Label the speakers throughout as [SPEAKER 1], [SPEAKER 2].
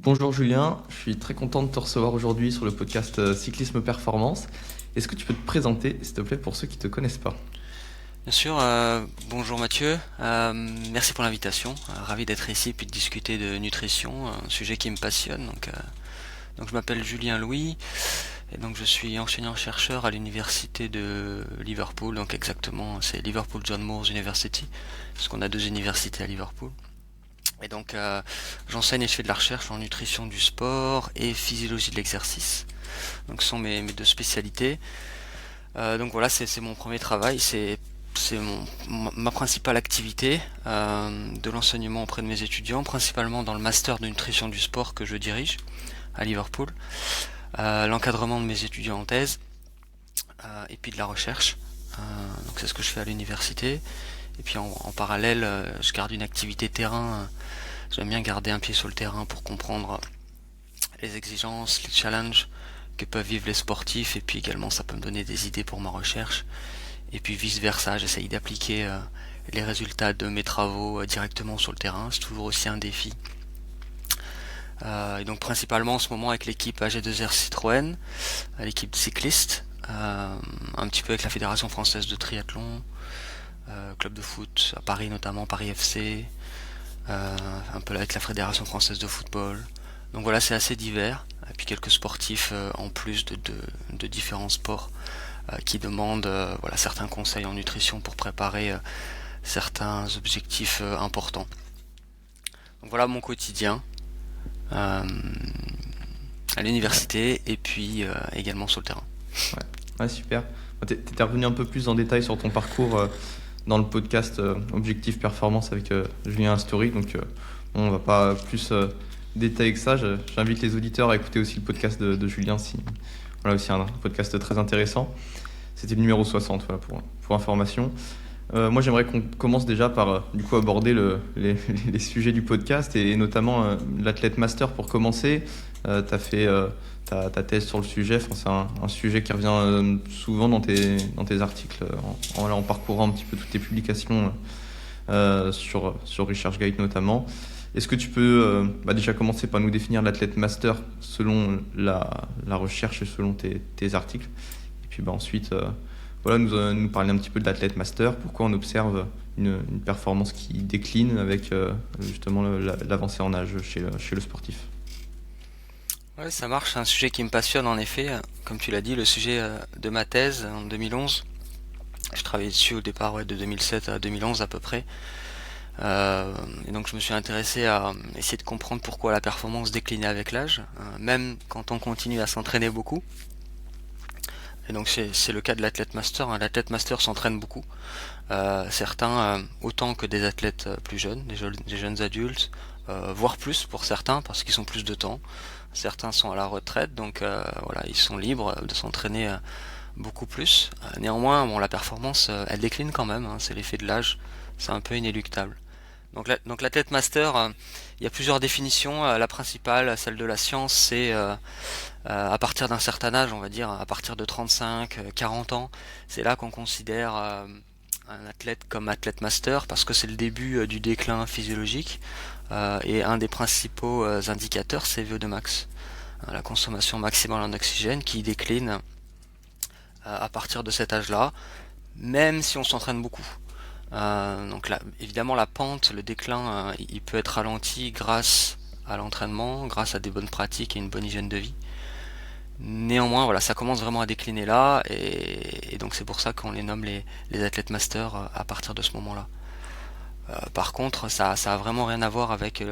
[SPEAKER 1] Bonjour Julien, je suis très content de te recevoir aujourd'hui sur le podcast Cyclisme Performance. Est-ce que tu peux te présenter, s'il te plaît, pour ceux qui ne te connaissent pas?
[SPEAKER 2] Bien sûr, bonjour Mathieu. Merci pour l'invitation. Ravi d'être ici puis de discuter de nutrition, un sujet qui me passionne. Donc je m'appelle Julien Louis et donc je suis enseignant-chercheur à l'université de Liverpool. Donc exactement, c'est Liverpool John Moores University, parce qu'on a deux universités à Liverpool. Et donc j'enseigne et je fais de la recherche en nutrition du sport et physiologie de l'exercice. Donc ce sont mes deux spécialités. Donc voilà, c'est mon premier travail, c'est ma principale activité de l'enseignement auprès de mes étudiants, principalement dans le master de nutrition du sport que je dirige à Liverpool, l'encadrement de mes étudiants en thèse et puis de la recherche. Donc c'est ce que je fais à l'université. Et puis en parallèle, je garde une activité terrain. J'aime bien garder un pied sur le terrain pour comprendre les exigences, les challenges que peuvent vivre les sportifs, et puis également ça peut me donner des idées pour ma recherche. Et puis vice versa, j'essaye d'appliquer les résultats de mes travaux directement sur le terrain. C'est toujours aussi un défi. Et donc principalement en ce moment avec l'équipe AG2R Citroën, l'équipe cycliste, un petit peu avec la Fédération Française de Triathlon, club de foot à Paris notamment, Paris FC, un peu avec la Fédération Française de Football. Donc voilà, c'est assez divers. Et puis quelques sportifs en plus de différents sports qui demandent voilà, certains conseils en nutrition pour préparer certains objectifs importants. Donc voilà mon quotidien euh, à l'université et puis également sur le terrain.
[SPEAKER 1] Ouais, ouais, super. T'étais revenu un peu plus en détail sur ton parcours dans le podcast Objectif Performance avec Julien Astori. Donc, on va pas plus détailler que ça. J'invite les auditeurs à écouter aussi le podcast de Julien. Voilà, aussi un podcast très intéressant. C'était le numéro 60, voilà, pour information. Moi, j'aimerais qu'on commence déjà par du coup aborder les sujets du podcast et notamment l'athlète master pour commencer. Tu as fait ta thèse sur le sujet. Enfin, c'est un sujet qui revient souvent dans tes articles en parcourant un petit peu toutes tes publications sur ResearchGate notamment. Est-ce que tu peux déjà commencer par nous définir l'athlète master selon la recherche et selon tes articles? Et puis ensuite, voilà, nous parler un petit peu de l'athlète master, pourquoi on observe une performance qui décline avec justement l'avancée en âge chez le sportif.
[SPEAKER 2] Ouais, ça marche, c'est un sujet qui me passionne en effet. Comme tu l'as dit, le sujet de ma thèse en 2011. Je travaillais dessus au départ de 2007 à 2011 à peu près. Et donc je me suis intéressé à essayer de comprendre pourquoi la performance déclinait avec l'âge, même quand on continue à s'entraîner beaucoup. Et donc c'est le cas de l'athlète master. L'athlète master s'entraîne beaucoup. Certains autant que des athlètes plus jeunes, des jeunes adultes, voire plus pour certains parce qu'ils ont plus de temps. Certains sont à la retraite, donc voilà, ils sont libres de s'entraîner beaucoup plus. Néanmoins, bon, la performance, elle décline quand même. C'est l'effet de l'âge, c'est un peu inéluctable. Donc l'athlète master, il y a plusieurs définitions. La principale, celle de la science, c'est à partir d'un certain âge, on va dire à partir de 35, 40 ans, c'est là qu'on considère un athlète comme athlète master parce que c'est le début du déclin physiologique et un des principaux indicateurs c'est VO2 max, la consommation maximale en oxygène qui décline à partir de cet âge-là, même si on s'entraîne beaucoup. Donc là, évidemment, la pente, le déclin, il peut être ralenti grâce à l'entraînement, grâce à des bonnes pratiques et une bonne hygiène de vie. Néanmoins, voilà, ça commence vraiment à décliner là, et donc c'est pour ça qu'on les nomme les athlètes masters à partir de ce moment-là. Par contre, ça a vraiment rien à voir avec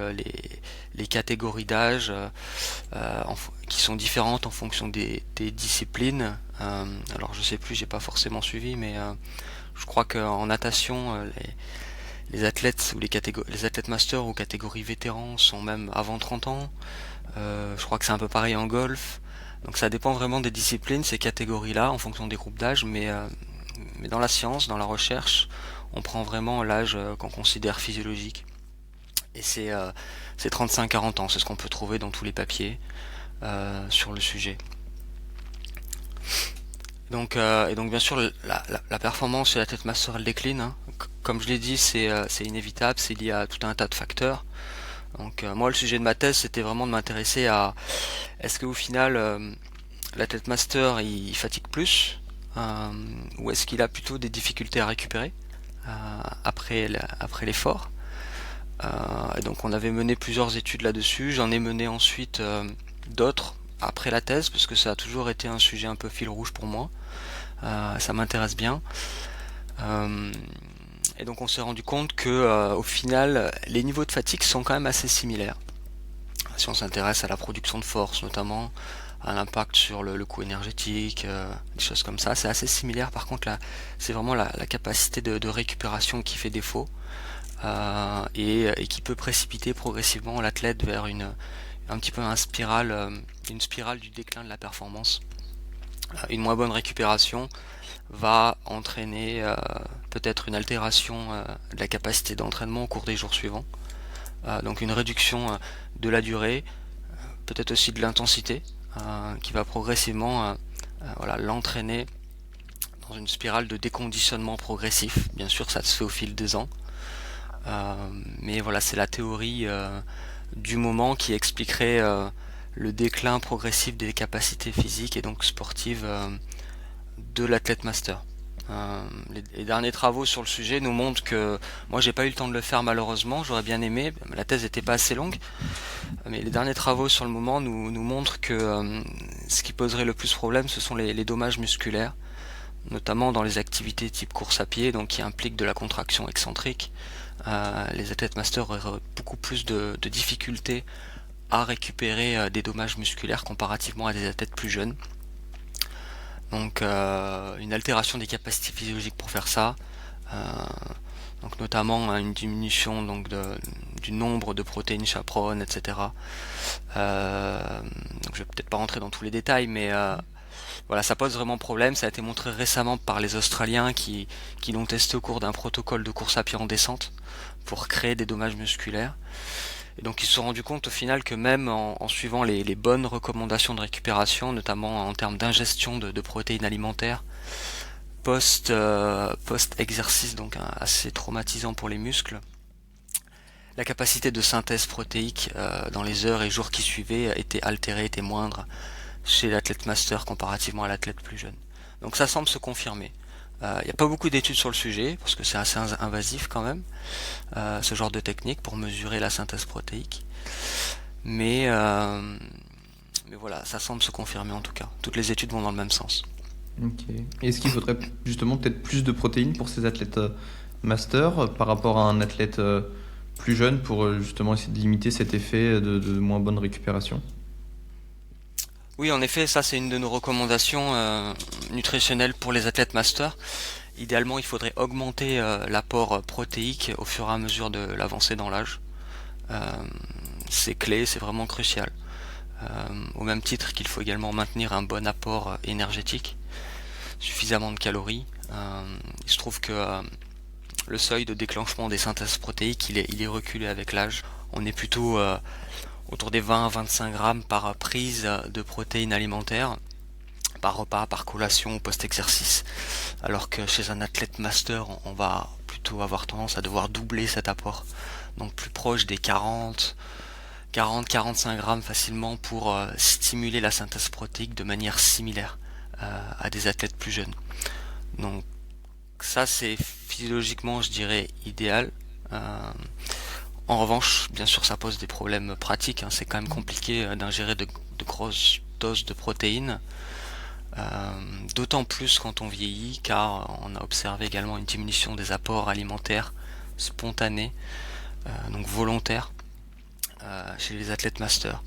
[SPEAKER 2] les catégories d'âge qui sont différentes en fonction des disciplines. Alors je sais plus, j'ai pas forcément suivi, mais je crois qu'en natation, les athlètes ou les athlètes masters ou catégorie vétérans sont même avant 30 ans. Je crois que c'est un peu pareil en golf. Donc ça dépend vraiment des disciplines, ces catégories-là, en fonction des groupes d'âge, mais dans la science, dans la recherche, on prend vraiment l'âge qu'on considère physiologique. Et c'est 35-40 ans, c'est ce qu'on peut trouver dans tous les papiers sur le sujet. Et donc bien sûr, la performance chez la tête master, elle décline. Comme je l'ai dit, c'est inévitable, c'est lié à tout un tas de facteurs. Donc moi le sujet de ma thèse c'était vraiment de m'intéresser à est-ce qu'au final l'athlète master il fatigue plus ou est-ce qu'il a plutôt des difficultés à récupérer après l'effort. Et donc on avait mené plusieurs études là-dessus, j'en ai mené ensuite d'autres après la thèse parce que ça a toujours été un sujet un peu fil rouge pour moi. Ça m'intéresse bien. Et donc on s'est rendu compte que au final les niveaux de fatigue sont quand même assez similaires. Si on s'intéresse à la production de force notamment, à l'impact sur le coût énergétique, des choses comme ça, c'est assez similaire. Par contre là, c'est vraiment la capacité de récupération qui fait défaut et qui peut précipiter progressivement l'athlète vers un petit peu une spirale du déclin de la performance. Une moins bonne récupération va entraîner peut-être une altération de la capacité d'entraînement au cours des jours suivants. Donc une réduction de la durée, peut-être aussi de l'intensité, qui va progressivement l'entraîner dans une spirale de déconditionnement progressif. Bien sûr, ça se fait au fil des ans. Mais voilà, c'est la théorie du moment qui expliquerait le déclin progressif des capacités physiques et donc sportives de l'athlète master. Les derniers travaux sur le sujet nous montrent que moi j'ai pas eu le temps de le faire malheureusement, j'aurais bien aimé, la thèse n'était pas assez longue, mais les derniers travaux sur le moment nous montrent que ce qui poserait le plus problème ce sont les dommages musculaires, notamment dans les activités type course à pied, donc qui impliquent de la contraction excentrique. Les athlètes masters auraient beaucoup plus de difficultés à récupérer des dommages musculaires comparativement à des athlètes plus jeunes. Donc une altération des capacités physiologiques pour faire ça, donc notamment une diminution donc du nombre de protéines chaperones, etc. Donc je vais peut-être pas rentrer dans tous les détails, mais voilà, ça pose vraiment problème. Ça a été montré récemment par les Australiens qui l'ont testé au cours d'un protocole de course à pied en descente pour créer des dommages musculaires. Et donc ils se sont rendus compte au final que même en suivant les bonnes recommandations de récupération, notamment en termes d'ingestion de protéines alimentaires, post-exercice, donc assez traumatisant pour les muscles, la capacité de synthèse protéique dans les heures et jours qui suivaient était altérée, était moindre chez l'athlète master comparativement à l'athlète plus jeune. Donc ça semble se confirmer. Il n'y a pas beaucoup d'études sur le sujet, parce que c'est assez invasif quand même, ce genre de technique pour mesurer la synthèse protéique. Mais voilà, ça semble se confirmer en tout cas. Toutes les études vont dans le même sens.
[SPEAKER 1] Ok. Est-ce qu'il faudrait justement peut-être plus de protéines pour ces athlètes master par rapport à un athlète plus jeune pour justement essayer de limiter cet effet de moins bonne récupération?
[SPEAKER 2] Oui, en effet, ça c'est une de nos recommandations nutritionnelles pour les athlètes master. Idéalement, il faudrait augmenter l'apport protéique au fur et à mesure de l'avancée dans l'âge. C'est clé, c'est vraiment crucial. Au même titre qu'il faut également maintenir un bon apport énergétique, suffisamment de calories. Il se trouve que le seuil de déclenchement des synthèses protéiques, il est reculé avec l'âge. On est plutôt autour des 20 à 25 grammes par prise de protéines alimentaires, par repas, par collation, post-exercice. Alors que chez un athlète master, on va plutôt avoir tendance à devoir doubler cet apport. Donc plus proche des 40-45 grammes facilement pour stimuler la synthèse protéique de manière similaire à des athlètes plus jeunes. Donc ça c'est physiologiquement je dirais idéal. En revanche, bien sûr, ça pose des problèmes pratiques. C'est quand même compliqué d'ingérer de grosses doses de protéines. D'autant plus quand on vieillit, car on a observé également une diminution des apports alimentaires spontanés, donc volontaires, chez les athlètes masters.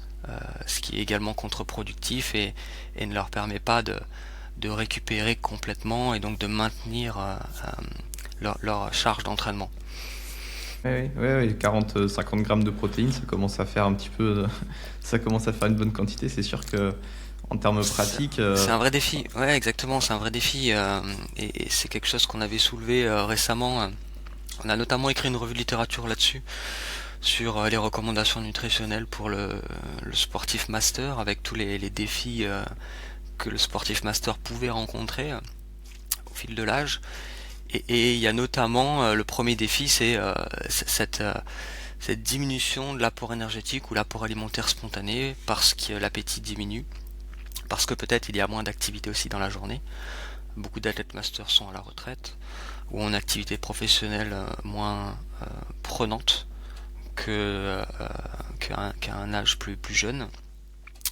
[SPEAKER 2] Ce qui est également contre-productif et ne leur permet pas de récupérer complètement et donc de maintenir leur charge d'entraînement.
[SPEAKER 1] Oui, 40-50 grammes de protéines, ça commence à faire un petit peu, ça commence à faire une bonne quantité. C'est sûr que en termes pratiques,
[SPEAKER 2] c'est un vrai défi. Ouais, exactement, c'est un vrai défi et c'est quelque chose qu'on avait soulevé récemment. On a notamment écrit une revue de littérature là-dessus, sur les recommandations nutritionnelles pour le sportif master, avec tous les défis que le sportif master pouvait rencontrer au fil de l'âge. Et il y a notamment le premier défi, c'est cette diminution de l'apport énergétique ou l'apport alimentaire spontané parce que l'appétit diminue, parce que peut-être il y a moins d'activité aussi dans la journée. Beaucoup d'athlètes masters sont à la retraite ou en activité professionnelle moins prenante qu'à un âge plus jeune.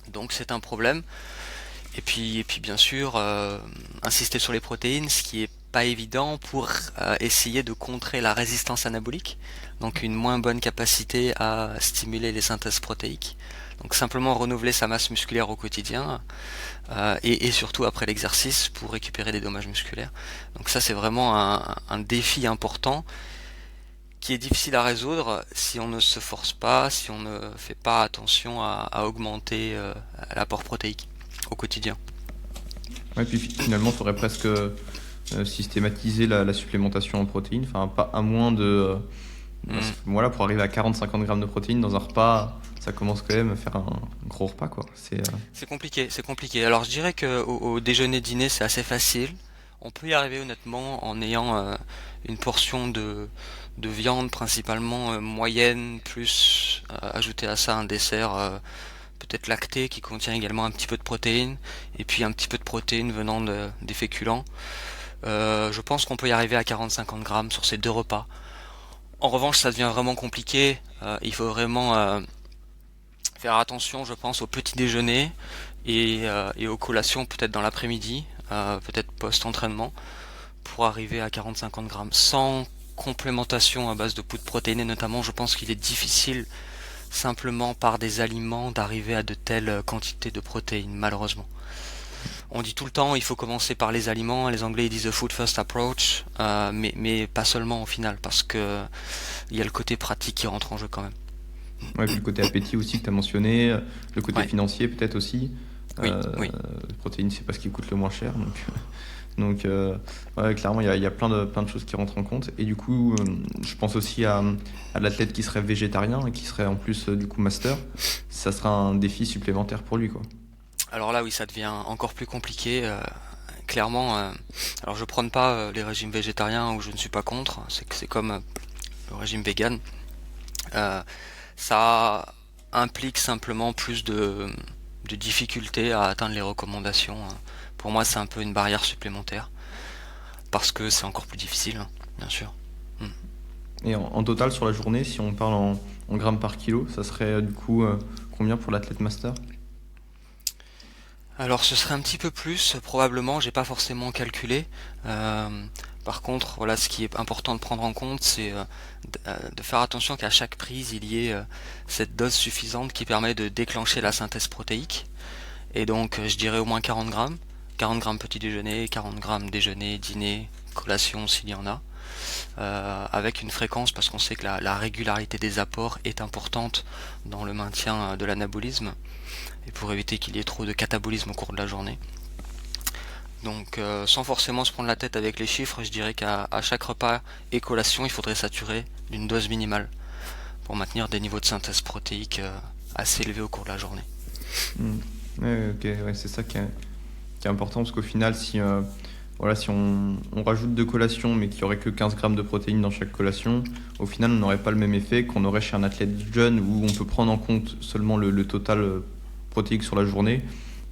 [SPEAKER 2] Donc c'est un problème. Et puis bien sûr, insister sur les protéines, ce qui est pas évident pour essayer de contrer la résistance anabolique, donc une moins bonne capacité à stimuler les synthèses protéiques. Donc simplement renouveler sa masse musculaire au quotidien et surtout après l'exercice pour récupérer des dommages musculaires. Donc ça c'est vraiment un défi important qui est difficile à résoudre si on ne se force pas, si on ne fait pas attention à augmenter l'apport protéique au quotidien.
[SPEAKER 1] Ouais, puis finalement, il faudrait presque systématiser la supplémentation en protéines, enfin, pas à moins de. Voilà, pour arriver à 40-50 grammes de protéines dans un repas, ça commence quand même à faire un gros repas, quoi.
[SPEAKER 2] C'est compliqué. Alors je dirais que au déjeuner-dîner, c'est assez facile. On peut y arriver honnêtement en ayant une portion de viande principalement moyenne, plus ajouter à ça un dessert peut-être lacté qui contient également un petit peu de protéines, et puis un petit peu de protéines venant des féculents. Je pense qu'on peut y arriver à 40-50 grammes sur ces deux repas. En revanche, ça devient vraiment compliqué. Il faut vraiment faire attention, je pense, au petit déjeuner et aux collations peut-être dans l'après-midi, peut-être post-entraînement, pour arriver à 40-50 grammes. Sans complémentation à base de poudre protéinée notamment, je pense qu'il est difficile simplement par des aliments d'arriver à de telles quantités de protéines, malheureusement. On dit tout le temps, il faut commencer par les aliments, les Anglais ils disent the food first approach, mais pas seulement au final, parce que il y a le côté pratique qui rentre en jeu quand même.
[SPEAKER 1] Ouais, puis le côté appétit aussi que tu as mentionné, le côté financier peut-être aussi.
[SPEAKER 2] Oui.
[SPEAKER 1] Les protéines, c'est pas ce qui coûte le moins cher, donc ouais, clairement, il y a plein de choses qui rentrent en compte. Et du coup, je pense aussi à l'athlète qui serait végétarien et qui serait en plus du coup master. Ça sera un défi supplémentaire pour lui, quoi.
[SPEAKER 2] Alors là, oui, ça devient encore plus compliqué. Clairement, alors je prône pas les régimes végétariens où je ne suis pas contre. C'est comme le régime vegan. Ça implique simplement plus de difficultés à atteindre les recommandations. Pour moi, c'est un peu une barrière supplémentaire parce que c'est encore plus difficile, bien sûr.
[SPEAKER 1] Et en total sur la journée, si on parle en grammes par kilo, ça serait du coup combien pour l'athlète master?
[SPEAKER 2] Alors ce serait un petit peu plus, probablement, j'ai pas forcément calculé. Par contre, voilà, ce qui est important de prendre en compte, c'est de faire attention qu'à chaque prise, il y ait cette dose suffisante qui permet de déclencher la synthèse protéique. Et donc, je dirais au moins 40 grammes. 40 grammes petit déjeuner, 40 grammes déjeuner, dîner, collation s'il y en a. Avec une fréquence, parce qu'on sait que la régularité des apports est importante dans le maintien de l'anabolisme et pour éviter qu'il y ait trop de catabolisme au cours de la journée. Donc sans forcément se prendre la tête avec les chiffres, je dirais qu'à chaque repas et collation, il faudrait saturer d'une dose minimale pour maintenir des niveaux de synthèse protéique assez élevés au cours de la journée.
[SPEAKER 1] Ouais, ok, ouais, c'est ça qui est important, parce qu'au final, si on rajoute deux collations mais qu'il n'y aurait que 15 grammes de protéines dans chaque collation, au final on n'aurait pas le même effet qu'on aurait chez un athlète jeune où on peut prendre en compte seulement le total protéique sur la journée,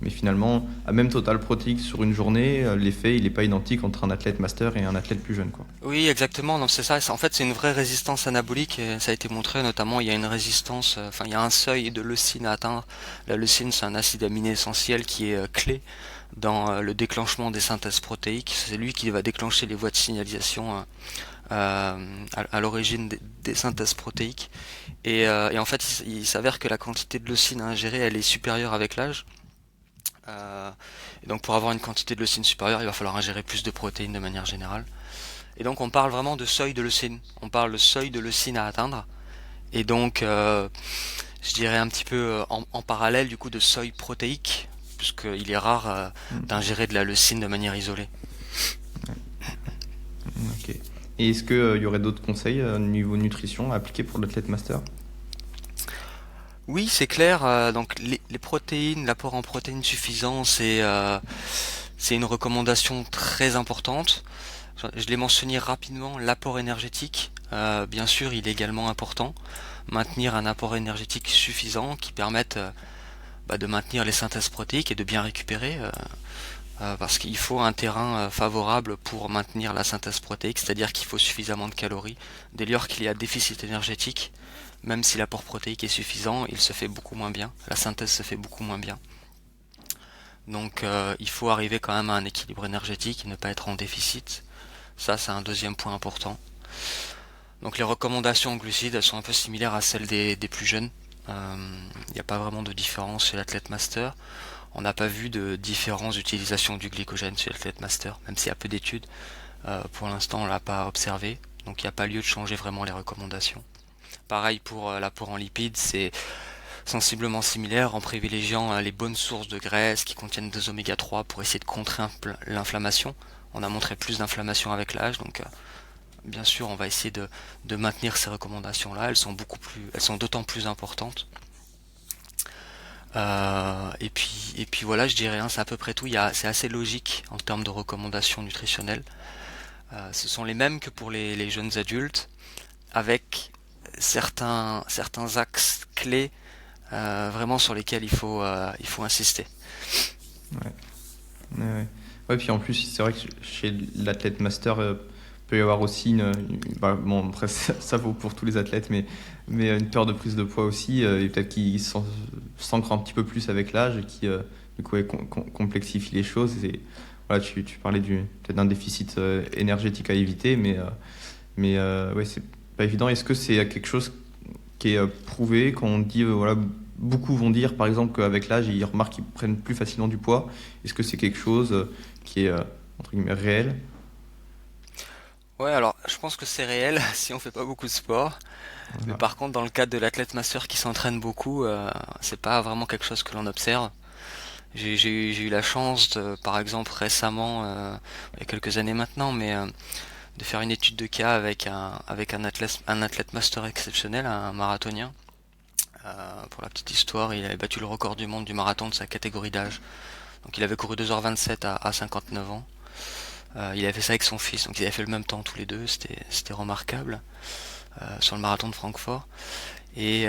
[SPEAKER 1] mais finalement à même total protéique sur une journée, l'effet il n'est pas identique entre un athlète master et un athlète plus jeune, quoi.
[SPEAKER 2] Oui, exactement, donc c'est ça. En fait, c'est une vraie résistance anabolique et ça a été montré notamment. Il y a une résistance, il y a un seuil de leucine à atteindre. La leucine, c'est un acide aminé essentiel qui est clé dans le déclenchement des synthèses protéiques. C'est lui qui va déclencher les voies de signalisation à l'origine des synthèses protéiques. Et en fait, il s'avère que la quantité de leucine à ingérer, elle est supérieure avec l'âge. Et donc pour avoir une quantité de leucine supérieure, il va falloir ingérer plus de protéines de manière générale. Et donc on parle vraiment de seuil de leucine. On parle de seuil de leucine à atteindre. Et donc je dirais un petit peu en parallèle du coup de seuil protéique, puisqu'il est rare d'ingérer de la leucine de manière isolée.
[SPEAKER 1] Ok. Et est-ce qu'il y aurait d'autres conseils niveau nutrition à appliquer pour l'athlète master?
[SPEAKER 2] Oui, c'est clair. Donc les protéines, l'apport en protéines suffisant, c'est une recommandation très importante. Je l'ai mentionné rapidement, l'apport énergétique, bien sûr, il est également important. maintenir un apport énergétique suffisant qui permette de maintenir les synthèses protéiques et de bien récupérer. Parce qu'il faut un terrain favorable pour maintenir la synthèse protéique, c'est-à-dire qu'il faut suffisamment de calories. Dès lors qu'il y a déficit énergétique, même si l'apport protéique est suffisant, il se fait beaucoup moins bien, la synthèse se fait beaucoup moins bien. Donc il faut arriver quand même à un équilibre énergétique et ne pas être en déficit. Ça, c'est un deuxième point important. Donc les recommandations en glucides, elles sont un peu similaires à celles des plus jeunes. Il n'y a pas vraiment de différence chez l'athlète master. On n'a pas vu de différence d'utilisation du glycogène chez l'athlète master, même s'il y a peu d'études. Pour l'instant, on ne l'a pas observé, donc il n'y a pas lieu de changer vraiment les recommandations. Pareil pour l'apport en lipides, c'est sensiblement similaire en privilégiant les bonnes sources de graisse qui contiennent des oméga 3 pour essayer de contrer l'inflammation. On a montré plus d'inflammation avec l'âge, donc bien sûr on va essayer de maintenir ces recommandations là, elles sont d'autant plus importantes. Et puis voilà, je dirais, hein, c'est à peu près tout. C'est assez logique en termes de recommandations nutritionnelles. Ce sont les mêmes que pour les jeunes adultes, avec certains axes clés vraiment sur lesquels il faut insister.
[SPEAKER 1] Ouais. Ouais. Ouais, puis en plus, c'est vrai que chez l'athlète master, peut y avoir aussi bon, après, ça vaut pour tous les athlètes, mais une peur de prise de poids aussi, et peut-être qui s'ancre un petit peu plus avec l'âge et qui, du coup, complexifie les choses. Et voilà, tu parlais peut-être d'un déficit énergétique à éviter, mais ouais, c'est pas évident. Est-ce que c'est quelque chose qui est prouvé, quand on dit, voilà, beaucoup vont dire, par exemple, qu'avec l'âge, ils remarquent qu'ils prennent plus facilement du poids. Est-ce que c'est quelque chose qui est, entre guillemets, réel?
[SPEAKER 2] Ouais, alors je pense que c'est réel si on fait pas beaucoup de sport. Mais
[SPEAKER 1] Voilà.
[SPEAKER 2] par contre, dans le cadre de l'athlète master qui s'entraîne beaucoup, c'est pas vraiment quelque chose que l'on observe. J'ai eu la chance, par exemple récemment, il y a quelques années maintenant, mais de faire une étude de cas avec un athlète master exceptionnel, un marathonien. Pour la petite histoire, il avait battu le record du monde du marathon de sa catégorie d'âge. Donc il avait couru 2h27 à 59 ans. Il avait fait ça avec son fils, donc ils avaient fait le même temps tous les deux, c'était remarquable, sur le marathon de Francfort. Et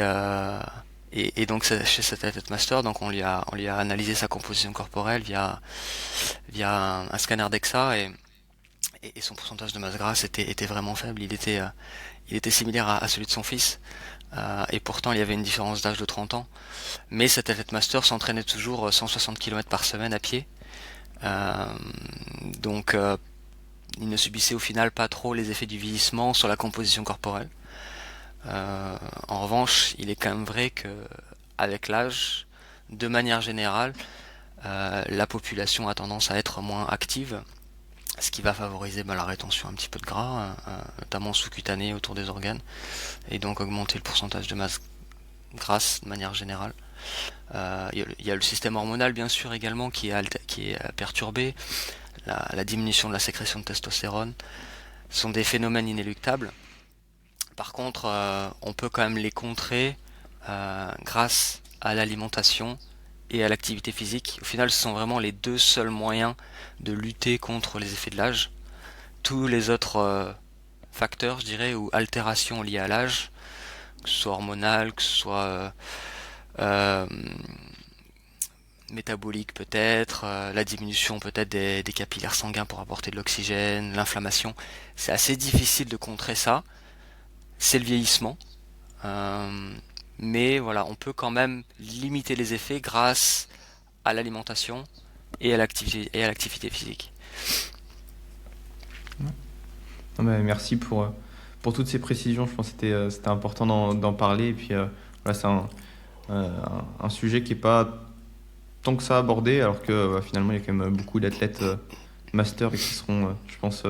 [SPEAKER 2] donc chez cet athlète master, donc on lui a analysé sa composition corporelle via un scanner DEXA, et son pourcentage de masse grasse était vraiment faible. Il était similaire à celui de son fils, et pourtant il y avait une différence d'âge de 30 ans. Mais cet athlète master s'entraînait toujours 160 km par semaine à pied. Euh, donc il ne subissait au final pas trop les effets du vieillissement sur la composition corporelle. En revanche, il est quand même vrai que avec l'âge, de manière générale, la population a tendance à être moins active, ce qui va favoriser la rétention un petit peu de gras, notamment sous-cutané autour des organes, et donc augmenter le pourcentage de masse grasse de manière générale. Il y a le système hormonal bien sûr également qui est perturbé, la diminution de la sécrétion de testostérone, ce sont des phénomènes inéluctables. Par contre, on peut quand même les contrer grâce à l'alimentation et à l'activité physique. Au final, ce sont vraiment les deux seuls moyens de lutter contre les effets de l'âge. Tous les autres facteurs, je dirais, ou altérations liées à l'âge, que ce soit hormonal, que ce soit euh, métabolique peut-être, la diminution peut-être des capillaires sanguins pour apporter de l'oxygène, l'inflammation, c'est assez difficile de contrer ça. C'est le vieillissement. Mais voilà, on peut quand même limiter les effets grâce à l'alimentation et à l'activité physique.
[SPEAKER 1] Non, mais merci pour toutes ces précisions. Je pense que c'était important d'en parler. Et puis, voilà, c'est un sujet qui n'est pas tant que ça abordé, alors que finalement, il y a quand même beaucoup d'athlètes masters et qui seront, je pense,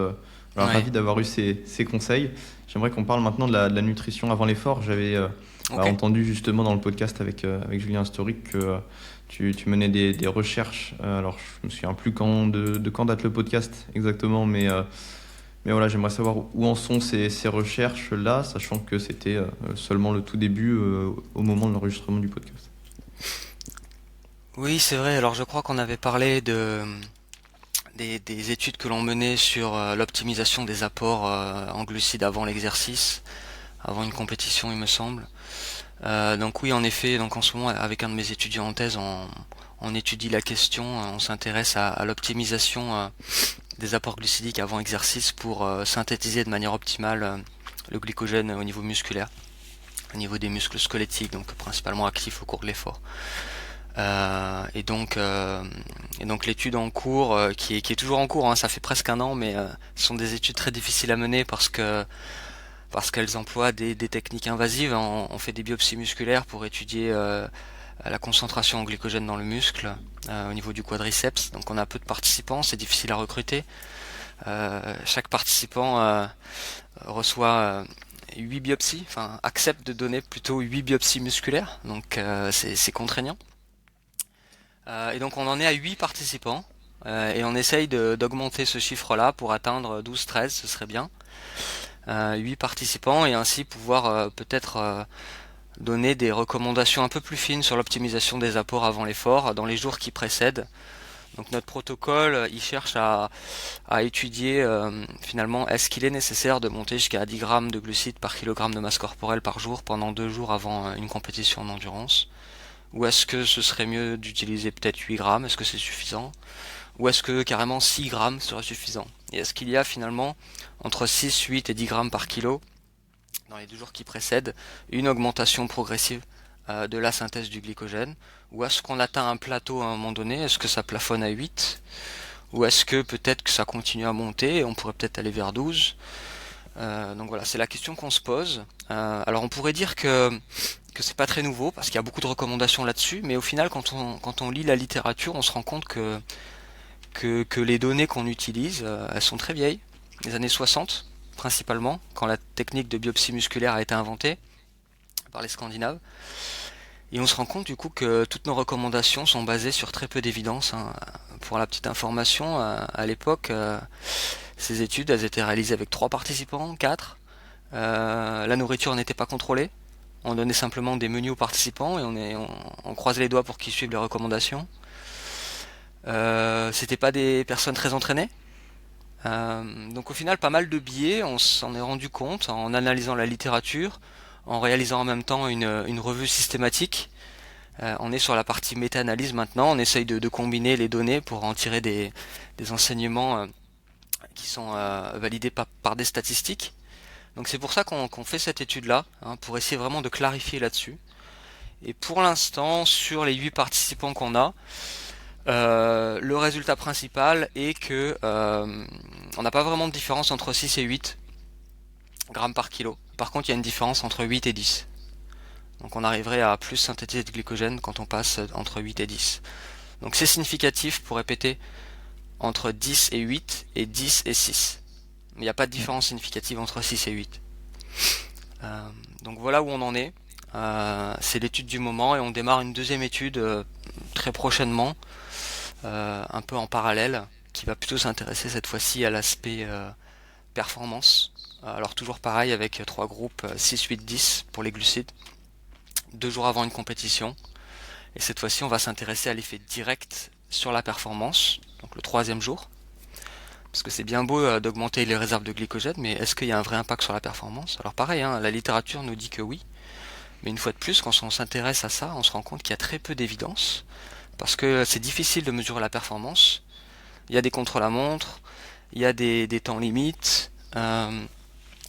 [SPEAKER 1] voilà,
[SPEAKER 2] Ouais.
[SPEAKER 1] ravis d'avoir eu ces conseils. J'aimerais qu'on parle maintenant de la nutrition avant l'effort. J'avais
[SPEAKER 2] Ok.
[SPEAKER 1] entendu justement dans le podcast avec Julien Historique que tu menais des recherches. Alors, je me souviens plus de quand date le podcast exactement, mais voilà, j'aimerais savoir où en sont ces recherches-là, sachant que c'était seulement le tout début au moment de l'enregistrement du podcast.
[SPEAKER 2] Oui, c'est vrai. Alors, je crois qu'on avait parlé des études que l'on menait sur l'optimisation des apports en glucides avant l'exercice. avant une compétition, il me semble. Donc oui, en effet, donc en ce moment, avec un de mes étudiants en thèse, on étudie la question, on s'intéresse à l'optimisation des apports glucidiques avant exercice pour synthétiser de manière optimale le glycogène au niveau musculaire, au niveau des muscles squelettiques, donc principalement actifs au cours de l'effort. Et donc l'étude en cours, qui est toujours en cours, hein, ça fait presque un an, mais ce sont des études très difficiles à mener parce qu'elles emploient des techniques invasives. On fait des biopsies musculaires pour étudier la concentration en glycogène dans le muscle au niveau du quadriceps. Donc on a peu de participants, c'est difficile à recruter. Chaque participant reçoit 8 biopsies, enfin accepte de donner plutôt 8 biopsies musculaires, donc c'est contraignant. Et donc on en est à 8 participants, et on essaye d'augmenter ce chiffre-là pour atteindre 12-13, ce serait bien. 8 participants, et ainsi pouvoir peut-être donner des recommandations un peu plus fines sur l'optimisation des apports avant l'effort dans les jours qui précèdent. Donc notre protocole, il cherche à étudier finalement, est-ce qu'il est nécessaire de monter jusqu'à 10 grammes de glucides par kilogramme de masse corporelle par jour pendant 2 jours avant une compétition en endurance, ou est-ce que ce serait mieux d'utiliser peut-être 8 grammes, est-ce que c'est suffisant, ou est-ce que carrément 6 grammes serait suffisant, et est-ce qu'il y a finalement entre 6, 8 et 10 grammes par kilo dans les 2 jours qui précèdent une augmentation progressive de la synthèse du glycogène, ou est-ce qu'on atteint un plateau à un moment donné, est-ce que ça plafonne à 8, ou est-ce que peut-être que ça continue à monter et on pourrait peut-être aller vers 12. Donc voilà, c'est la question qu'on se pose. Alors on pourrait dire que c'est pas très nouveau parce qu'il y a beaucoup de recommandations là-dessus, mais au final quand on lit la littérature, on se rend compte que les données qu'on utilise, elles sont très vieilles, les années 60 principalement, quand la technique de biopsie musculaire a été inventée par les Scandinaves. Et on se rend compte du coup que toutes nos recommandations sont basées sur très peu d'évidence, hein. Pour la petite information, à l'époque, ces études, elles étaient réalisées avec 3 participants, 4. La nourriture n'était pas contrôlée. On donnait simplement des menus aux participants et on croisait les doigts pour qu'ils suivent les recommandations. C'était pas des personnes très entraînées. Donc au final, pas mal de biais, on s'en est rendu compte en analysant la littérature, en réalisant en même temps une revue systématique. On est sur la partie méta-analyse maintenant, on essaye de combiner les données pour en tirer des enseignements qui sont validés par des statistiques. Donc c'est pour ça qu'on fait cette étude-là, hein, pour essayer vraiment de clarifier là-dessus. Et pour l'instant, sur les 8 participants qu'on a, le résultat principal est que on n'a pas vraiment de différence entre 6 et 8 grammes par kilo. Par contre, il y a une différence entre 8 et 10. Donc on arriverait à plus synthétiser de glycogène quand on passe entre 8 et 10. Donc c'est significatif pour répéter entre 10 et 8 et 10 et 6. Mais il n'y a pas de différence significative entre 6 et 8. Donc voilà où on en est. C'est l'étude du moment et on démarre une deuxième étude très prochainement, un peu en parallèle, qui va plutôt s'intéresser cette fois-ci à l'aspect performance. Alors toujours pareil avec 3 groupes 6, 8, 10 pour les glucides, 2 jours avant une compétition. Et cette fois-ci on va s'intéresser à l'effet direct sur la performance, donc le 3e jour. Parce que c'est bien beau d'augmenter les réserves de glycogène, mais est-ce qu'il y a un vrai impact sur la performance? Alors pareil, hein, la littérature nous dit que oui, mais une fois de plus, quand on s'intéresse à ça, on se rend compte qu'il y a très peu d'évidence, parce que c'est difficile de mesurer la performance. Il y a des contre-la-montre, il y a des temps limites, il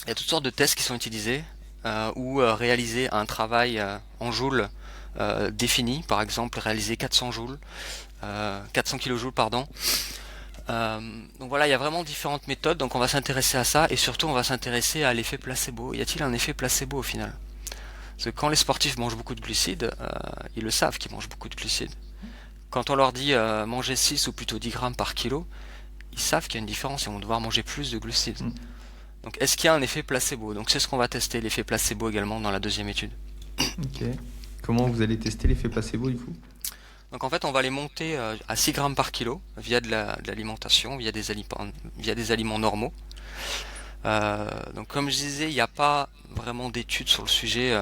[SPEAKER 2] y a toutes sortes de tests qui sont utilisés, ou réaliser un travail en joules défini, par exemple réaliser 400 kJ, pardon. Donc voilà, il y a vraiment différentes méthodes, donc on va s'intéresser à ça, et surtout on va s'intéresser à l'effet placebo. Y a-t-il un effet placebo au final? Parce que quand les sportifs mangent beaucoup de glucides, ils le savent qu'ils mangent beaucoup de glucides. Quand on leur dit manger 6 ou plutôt 10 grammes par kilo, ils savent qu'il y a une différence, ils vont devoir manger plus de glucides. Donc est-ce qu'il y a un effet placebo? Donc c'est ce qu'on va tester, l'effet placebo également dans la deuxième étude.
[SPEAKER 1] Ok. Comment vous allez tester l'effet placebo du coup?
[SPEAKER 2] Donc en fait on va les monter à 6 grammes par kilo via de l'alimentation, via des aliments normaux. Donc comme je disais, il n'y a pas vraiment d'études sur le sujet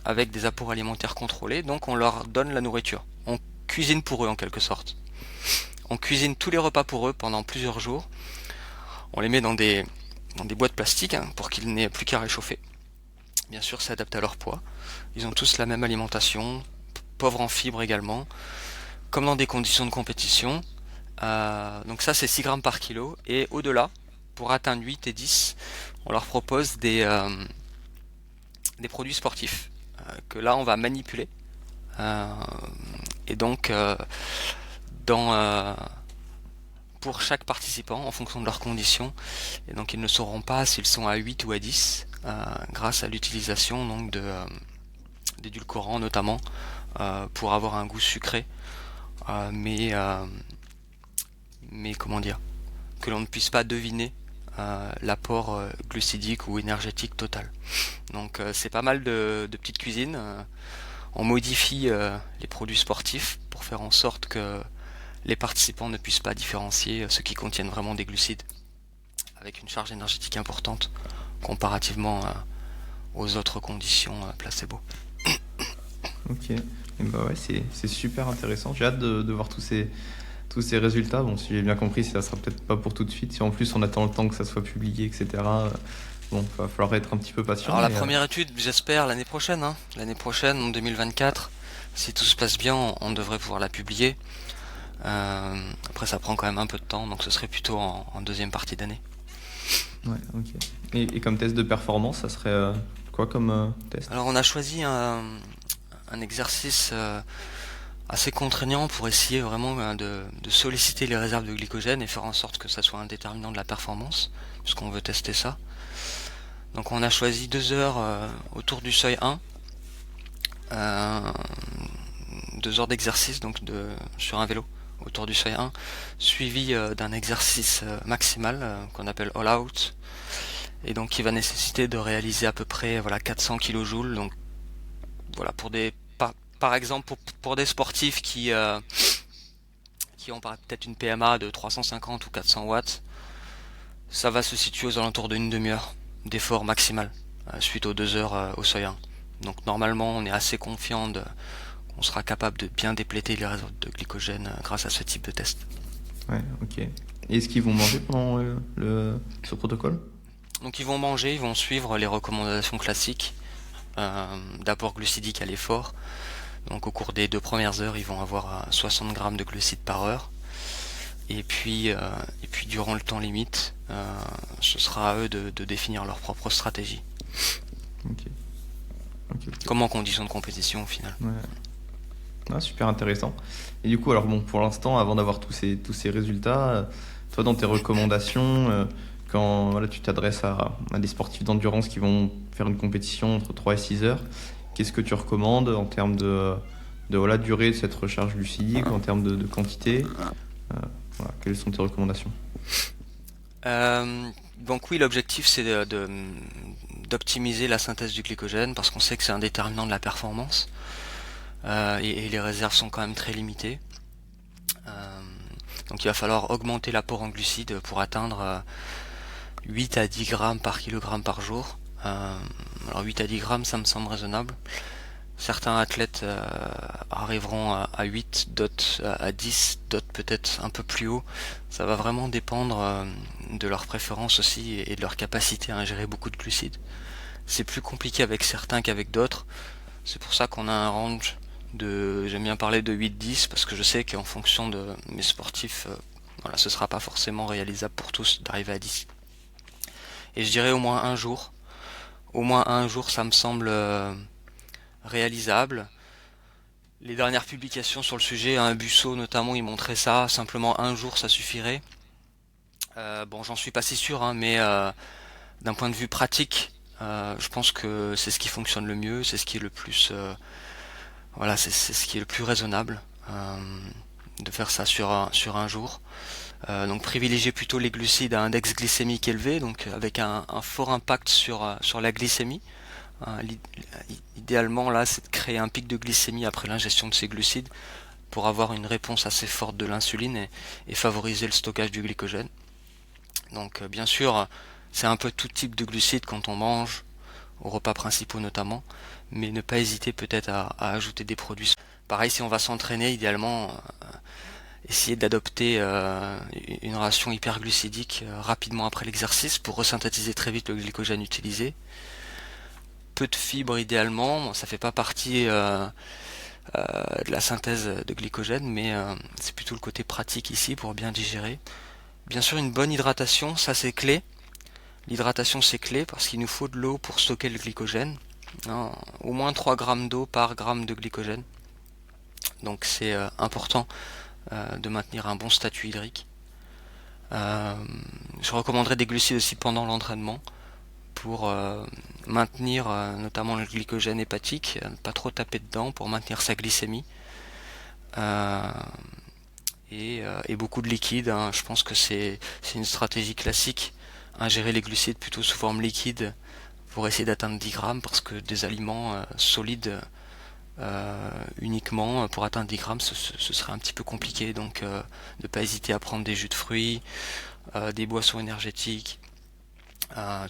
[SPEAKER 2] avec des apports alimentaires contrôlés, donc on leur donne la nourriture. On cuisine pour eux en quelque sorte. On cuisine tous les repas pour eux pendant plusieurs jours. On les met dans des boîtes plastiques, hein, pour qu'ils n'aient plus qu'à réchauffer. Bien sûr, c'est adapté à leur poids. Ils ont tous la même alimentation, pauvre en fibres également, comme dans des conditions de compétition. Donc ça, c'est 6 grammes par kilo. Et au-delà, pour atteindre 8 et 10, on leur propose des produits sportifs que là, on va manipuler. Euh, et donc, dans, pour chaque participant, en fonction de leurs conditions, et donc ils ne sauront pas s'ils sont à 8 ou à 10, grâce à l'utilisation donc d'édulcorants notamment, pour avoir un goût sucré, mais comment dire, que l'on ne puisse pas deviner l'apport glucidique ou énergétique total. Donc c'est pas mal de petites cuisines. On modifie les produits sportifs pour faire en sorte que les participants ne puissent pas différencier ceux qui contiennent vraiment des glucides avec une charge énergétique importante comparativement aux autres conditions placebo.
[SPEAKER 1] Ok. Et bah ouais, c'est super intéressant. J'ai hâte de voir tous ces résultats. Bon, si j'ai bien compris, ça sera peut-être pas pour tout de suite. Si en plus on attend le temps que ça soit publié, etc. Bon, il va falloir être un petit peu patient.
[SPEAKER 2] Alors la première étude, j'espère l'année prochaine. L'année prochaine, en 2024. Si tout se passe bien, on devrait pouvoir la publier. Après, ça prend quand même un peu de temps, donc ce serait plutôt en deuxième partie d'année.
[SPEAKER 1] Ouais, ok. Et comme test de performance, ça serait quoi comme test?
[SPEAKER 2] Alors on a choisi un exercice assez contraignant pour essayer vraiment de solliciter les réserves de glycogène et faire en sorte que ça soit un déterminant de la performance, puisqu'on veut tester ça. Donc on a choisi 2 heures autour du seuil 1, 2 heures d'exercice donc sur un vélo autour du seuil 1, suivi d'un exercice maximal qu'on appelle all out, et donc qui va nécessiter de réaliser à peu près 400 kJ. Donc voilà, par exemple pour des sportifs qui ont peut-être une PMA de 350 ou 400 watts, ça va se situer aux alentours d'une demi-heure d'effort maximal suite aux 2 heures au seuil 1. Donc normalement on est assez confiant qu'on sera capable de bien dépléter les réserves de glycogène grâce à ce type de test.
[SPEAKER 1] Ouais, ok. Et est-ce qu'ils vont manger pendant ce protocole?
[SPEAKER 2] Donc ils vont manger, ils vont suivre les recommandations classiques d'apport glucidique à l'effort. Donc au cours des 2 premières heures, ils vont avoir 60 grammes de glucides par heure. Et puis durant le temps limite, ce sera à eux de définir leur propre stratégie.
[SPEAKER 1] Ok.
[SPEAKER 2] Comme en condition de compétition au final.
[SPEAKER 1] Ouais. Ah, super intéressant. Et du coup, alors bon, pour l'instant, avant d'avoir tous ces résultats, toi dans tes recommandations, quand tu t'adresses à des sportifs d'endurance qui vont faire une compétition entre 3 et 6 heures, qu'est-ce que tu recommandes en termes de durée de cette recharge glucidique, en termes de quantité? Quelles sont tes recommandations?
[SPEAKER 2] Donc oui, l'objectif c'est d'optimiser la synthèse du glycogène parce qu'on sait que c'est un déterminant de la performance et les réserves sont quand même très limitées. Donc il va falloir augmenter l'apport en glucides pour atteindre 8 à 10 grammes par kilogramme par jour. Alors 8 à 10 grammes, ça me semble raisonnable. Certains athlètes arriveront à 8, d'autres à 10, d'autres peut-être un peu plus haut. Ça va vraiment dépendre de leur préférence aussi et de leur capacité à ingérer beaucoup de glucides. C'est plus compliqué avec certains qu'avec d'autres. C'est pour ça qu'on a un range j'aime bien parler de 8-10 parce que je sais qu'en fonction de mes sportifs, ce sera pas forcément réalisable pour tous d'arriver à 10. Et je dirais au moins un jour. Au moins un jour, ça me semble réalisable. Les dernières publications sur le sujet, Busso notamment, il montrait ça, simplement un jour ça suffirait. Bon, j'en suis pas si sûr, mais d'un point de vue pratique, je pense que c'est ce qui fonctionne le mieux, c'est ce qui est le plus, c'est ce qui est le plus raisonnable, de faire ça sur un jour. Donc privilégier plutôt les glucides à index glycémique élevé, donc avec un fort impact sur la glycémie. Idéalement là, c'est de créer un pic de glycémie après l'ingestion de ces glucides pour avoir une réponse assez forte de l'insuline et favoriser le stockage du glycogène. Donc bien sûr, c'est un peu tout type de glucides quand on mange, aux repas principaux notamment, mais ne pas hésiter peut-être à ajouter des produits. Pareil, si on va s'entraîner, idéalement, essayer d'adopter une ration hyperglucidique rapidement après l'exercice pour resynthétiser très vite le glycogène utilisé. peu de fibres idéalement. Bon, ça fait pas partie de la synthèse de glycogène, mais c'est plutôt le côté pratique ici pour bien digérer. Bien sûr, une bonne hydratation, ça c'est clé. L'hydratation c'est clé parce qu'il nous faut de l'eau pour stocker le glycogène. Hein, au moins 3 grammes d'eau par gramme de glycogène. Donc c'est important de maintenir un bon statut hydrique. Je recommanderais des glucides aussi pendant l'entraînement pour maintenir notamment le glycogène hépatique, ne pas trop taper dedans pour maintenir sa glycémie. Et beaucoup de liquide, hein. Je pense que c'est une stratégie classique, ingérer les glucides plutôt sous forme liquide pour essayer d'atteindre 10 grammes parce que des aliments solides uniquement pour atteindre 10 grammes ce serait un petit peu compliqué, donc ne pas hésiter à prendre des jus de fruits, des boissons énergétiques,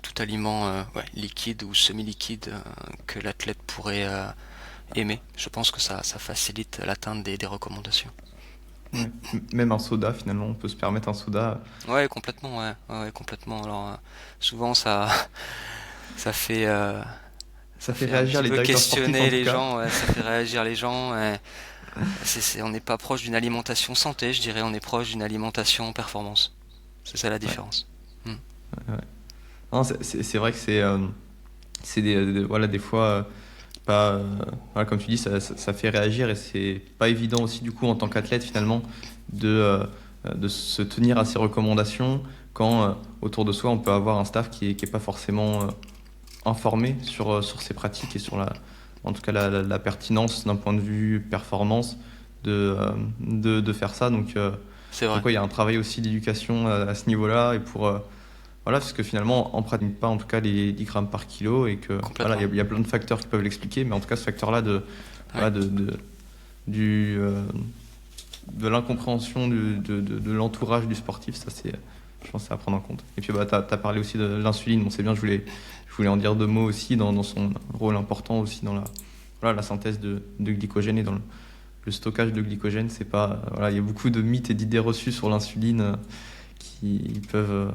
[SPEAKER 2] tout aliment liquide ou semi-liquide que l'athlète pourrait aimer. Je pense que ça facilite l'atteinte des recommandations.
[SPEAKER 1] Ouais. Même un soda, finalement, on peut se permettre un soda.
[SPEAKER 2] Ouais, complètement, ouais, complètement. Alors souvent ça fait
[SPEAKER 1] Ça
[SPEAKER 2] ça
[SPEAKER 1] fait
[SPEAKER 2] fait un
[SPEAKER 1] réagir
[SPEAKER 2] petit
[SPEAKER 1] les
[SPEAKER 2] peu
[SPEAKER 1] directeurs sportifs, en
[SPEAKER 2] questionner
[SPEAKER 1] tout
[SPEAKER 2] les
[SPEAKER 1] cas.
[SPEAKER 2] gens, ouais, ça fait réagir les gens. Ouais. On n'est pas proche d'une alimentation santé, je dirais, on est proche d'une alimentation performance. C'est ça la
[SPEAKER 1] Ouais,
[SPEAKER 2] différence. Hmm.
[SPEAKER 1] ouais, ouais. Non, c'est vrai que c'est voilà, des fois, pas, voilà, comme tu dis, ça fait réagir et c'est pas évident aussi, du coup, en tant qu'athlète, finalement, de se tenir à ces recommandations quand autour de soi, on peut avoir un staff qui est pas forcément informé sur ces pratiques et sur en tout cas, la pertinence d'un point de vue performance de faire ça.
[SPEAKER 2] C'est vrai,
[SPEAKER 1] Donc ouais, il y a un travail aussi d'éducation à ce niveau-là et voilà, parce que finalement, on ne pratique pas en tout cas les 10 grammes par kilo et que voilà,
[SPEAKER 2] complètement.
[SPEAKER 1] il y a plein de facteurs qui peuvent l'expliquer, mais en tout cas, ce facteur-là
[SPEAKER 2] Ouais.
[SPEAKER 1] voilà, du, de l'incompréhension de l'entourage du sportif, ça c'est, je pense, c'est à prendre en compte. Et puis bah, tu as parlé aussi de l'insuline, bon, c'est bien, je voulais en dire deux mots aussi dans son rôle important aussi dans voilà, la synthèse de glycogène et dans le stockage de glycogène. C'est pas, voilà, il y a beaucoup de mythes et d'idées reçues sur l'insuline qui peuvent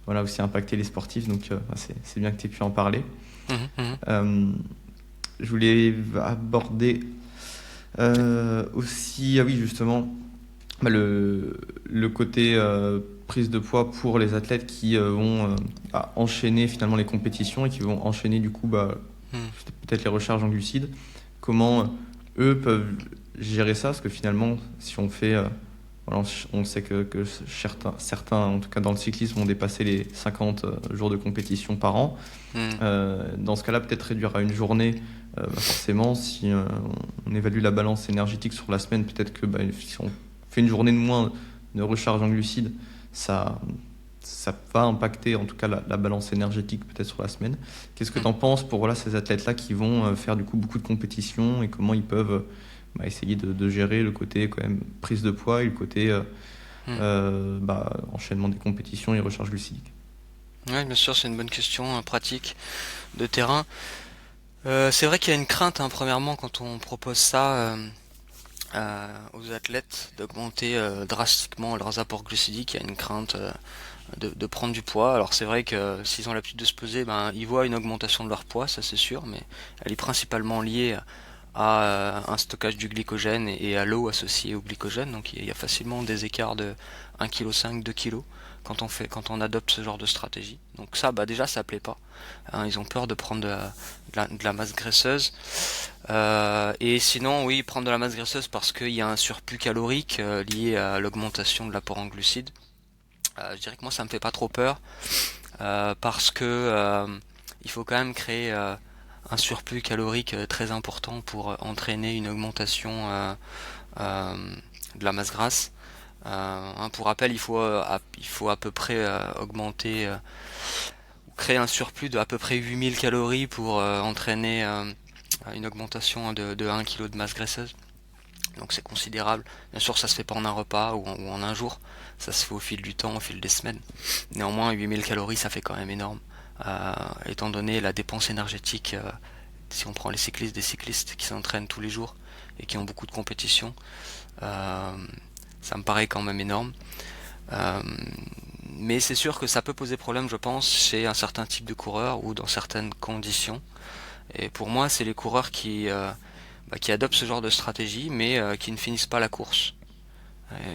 [SPEAKER 1] voilà, aussi impacter les sportifs, donc c'est bien que tu aies pu en parler.
[SPEAKER 2] Mhm, mhm.
[SPEAKER 1] Euh, je voulais aborder aussi, ah oui, justement, bah, le côté prise de poids pour les athlètes qui vont bah, enchaîner finalement les compétitions et qui vont enchaîner du coup bah,
[SPEAKER 2] Hmm.
[SPEAKER 1] peut-être les recharges en glucides. Comment eux peuvent gérer ça? Parce que finalement, si on fait, voilà, on sait que certains, en tout cas dans le cyclisme, vont dépasser les 50 jours de compétition par an.
[SPEAKER 2] Hmm.
[SPEAKER 1] Dans ce cas-là, peut-être réduire à une journée, bah, forcément, si on évalue la balance énergétique sur la semaine, peut-être que bah, si on fait une journée de moins de recharge en glucides, ça, ça va impacter en tout cas la balance énergétique peut-être sur la semaine. Qu'est-ce que
[SPEAKER 2] Hmm.
[SPEAKER 1] tu en penses pour voilà, ces athlètes-là qui vont faire du coup beaucoup de compétitions et comment ils peuvent bah, essayer de gérer le côté quand même prise de poids et le côté
[SPEAKER 2] Hmm.
[SPEAKER 1] bah, enchaînement des compétitions et recharge glucidique.
[SPEAKER 2] Ouais, bien sûr, c'est une bonne question, pratique de terrain. C'est vrai qu'il y a une crainte, hein, premièrement, quand on propose ça aux athlètes d'augmenter drastiquement leurs apports glucidiques. Il y a une crainte de prendre du poids. Alors c'est vrai que s'ils ont l'habitude de se peser, ben ils voient une augmentation de leur poids, ça c'est sûr, mais elle est principalement liée à un stockage du glycogène et à l'eau associée au glycogène. Donc il y a facilement des écarts de 1,5 kg, 2 kg quand on adopte ce genre de stratégie. Donc ça, bah déjà ça plaît pas. Hein, ils ont peur de prendre de la masse graisseuse. Et sinon, oui, prendre de la masse graisseuse parce qu'il y a un surplus calorique lié à l'augmentation de l'apport en glucides. Je dirais que moi ça me fait pas trop peur parce que il faut quand même créer un surplus calorique très important pour entraîner une augmentation de la masse grasse. Hein, pour rappel, il faut à peu près augmenter ou créer un surplus de à peu près 8000 calories pour entraîner une augmentation de 1 kg de masse graisseuse. Donc c'est considérable. Bien sûr, ça se fait pas en un repas ou en un jour. Ça se fait au fil du temps, au fil des semaines. Néanmoins, 8000 calories, ça fait quand même énorme. Étant donné la dépense énergétique, si on prend des cyclistes qui s'entraînent tous les jours et qui ont beaucoup de compétitions, euh, ça me paraît quand même énorme. Euh, mais c'est sûr que ça peut poser problème, je pense, chez un certain type de coureur ou dans certaines conditions. Et pour moi, c'est les coureurs qui adoptent ce genre de stratégie, mais qui ne finissent pas la course,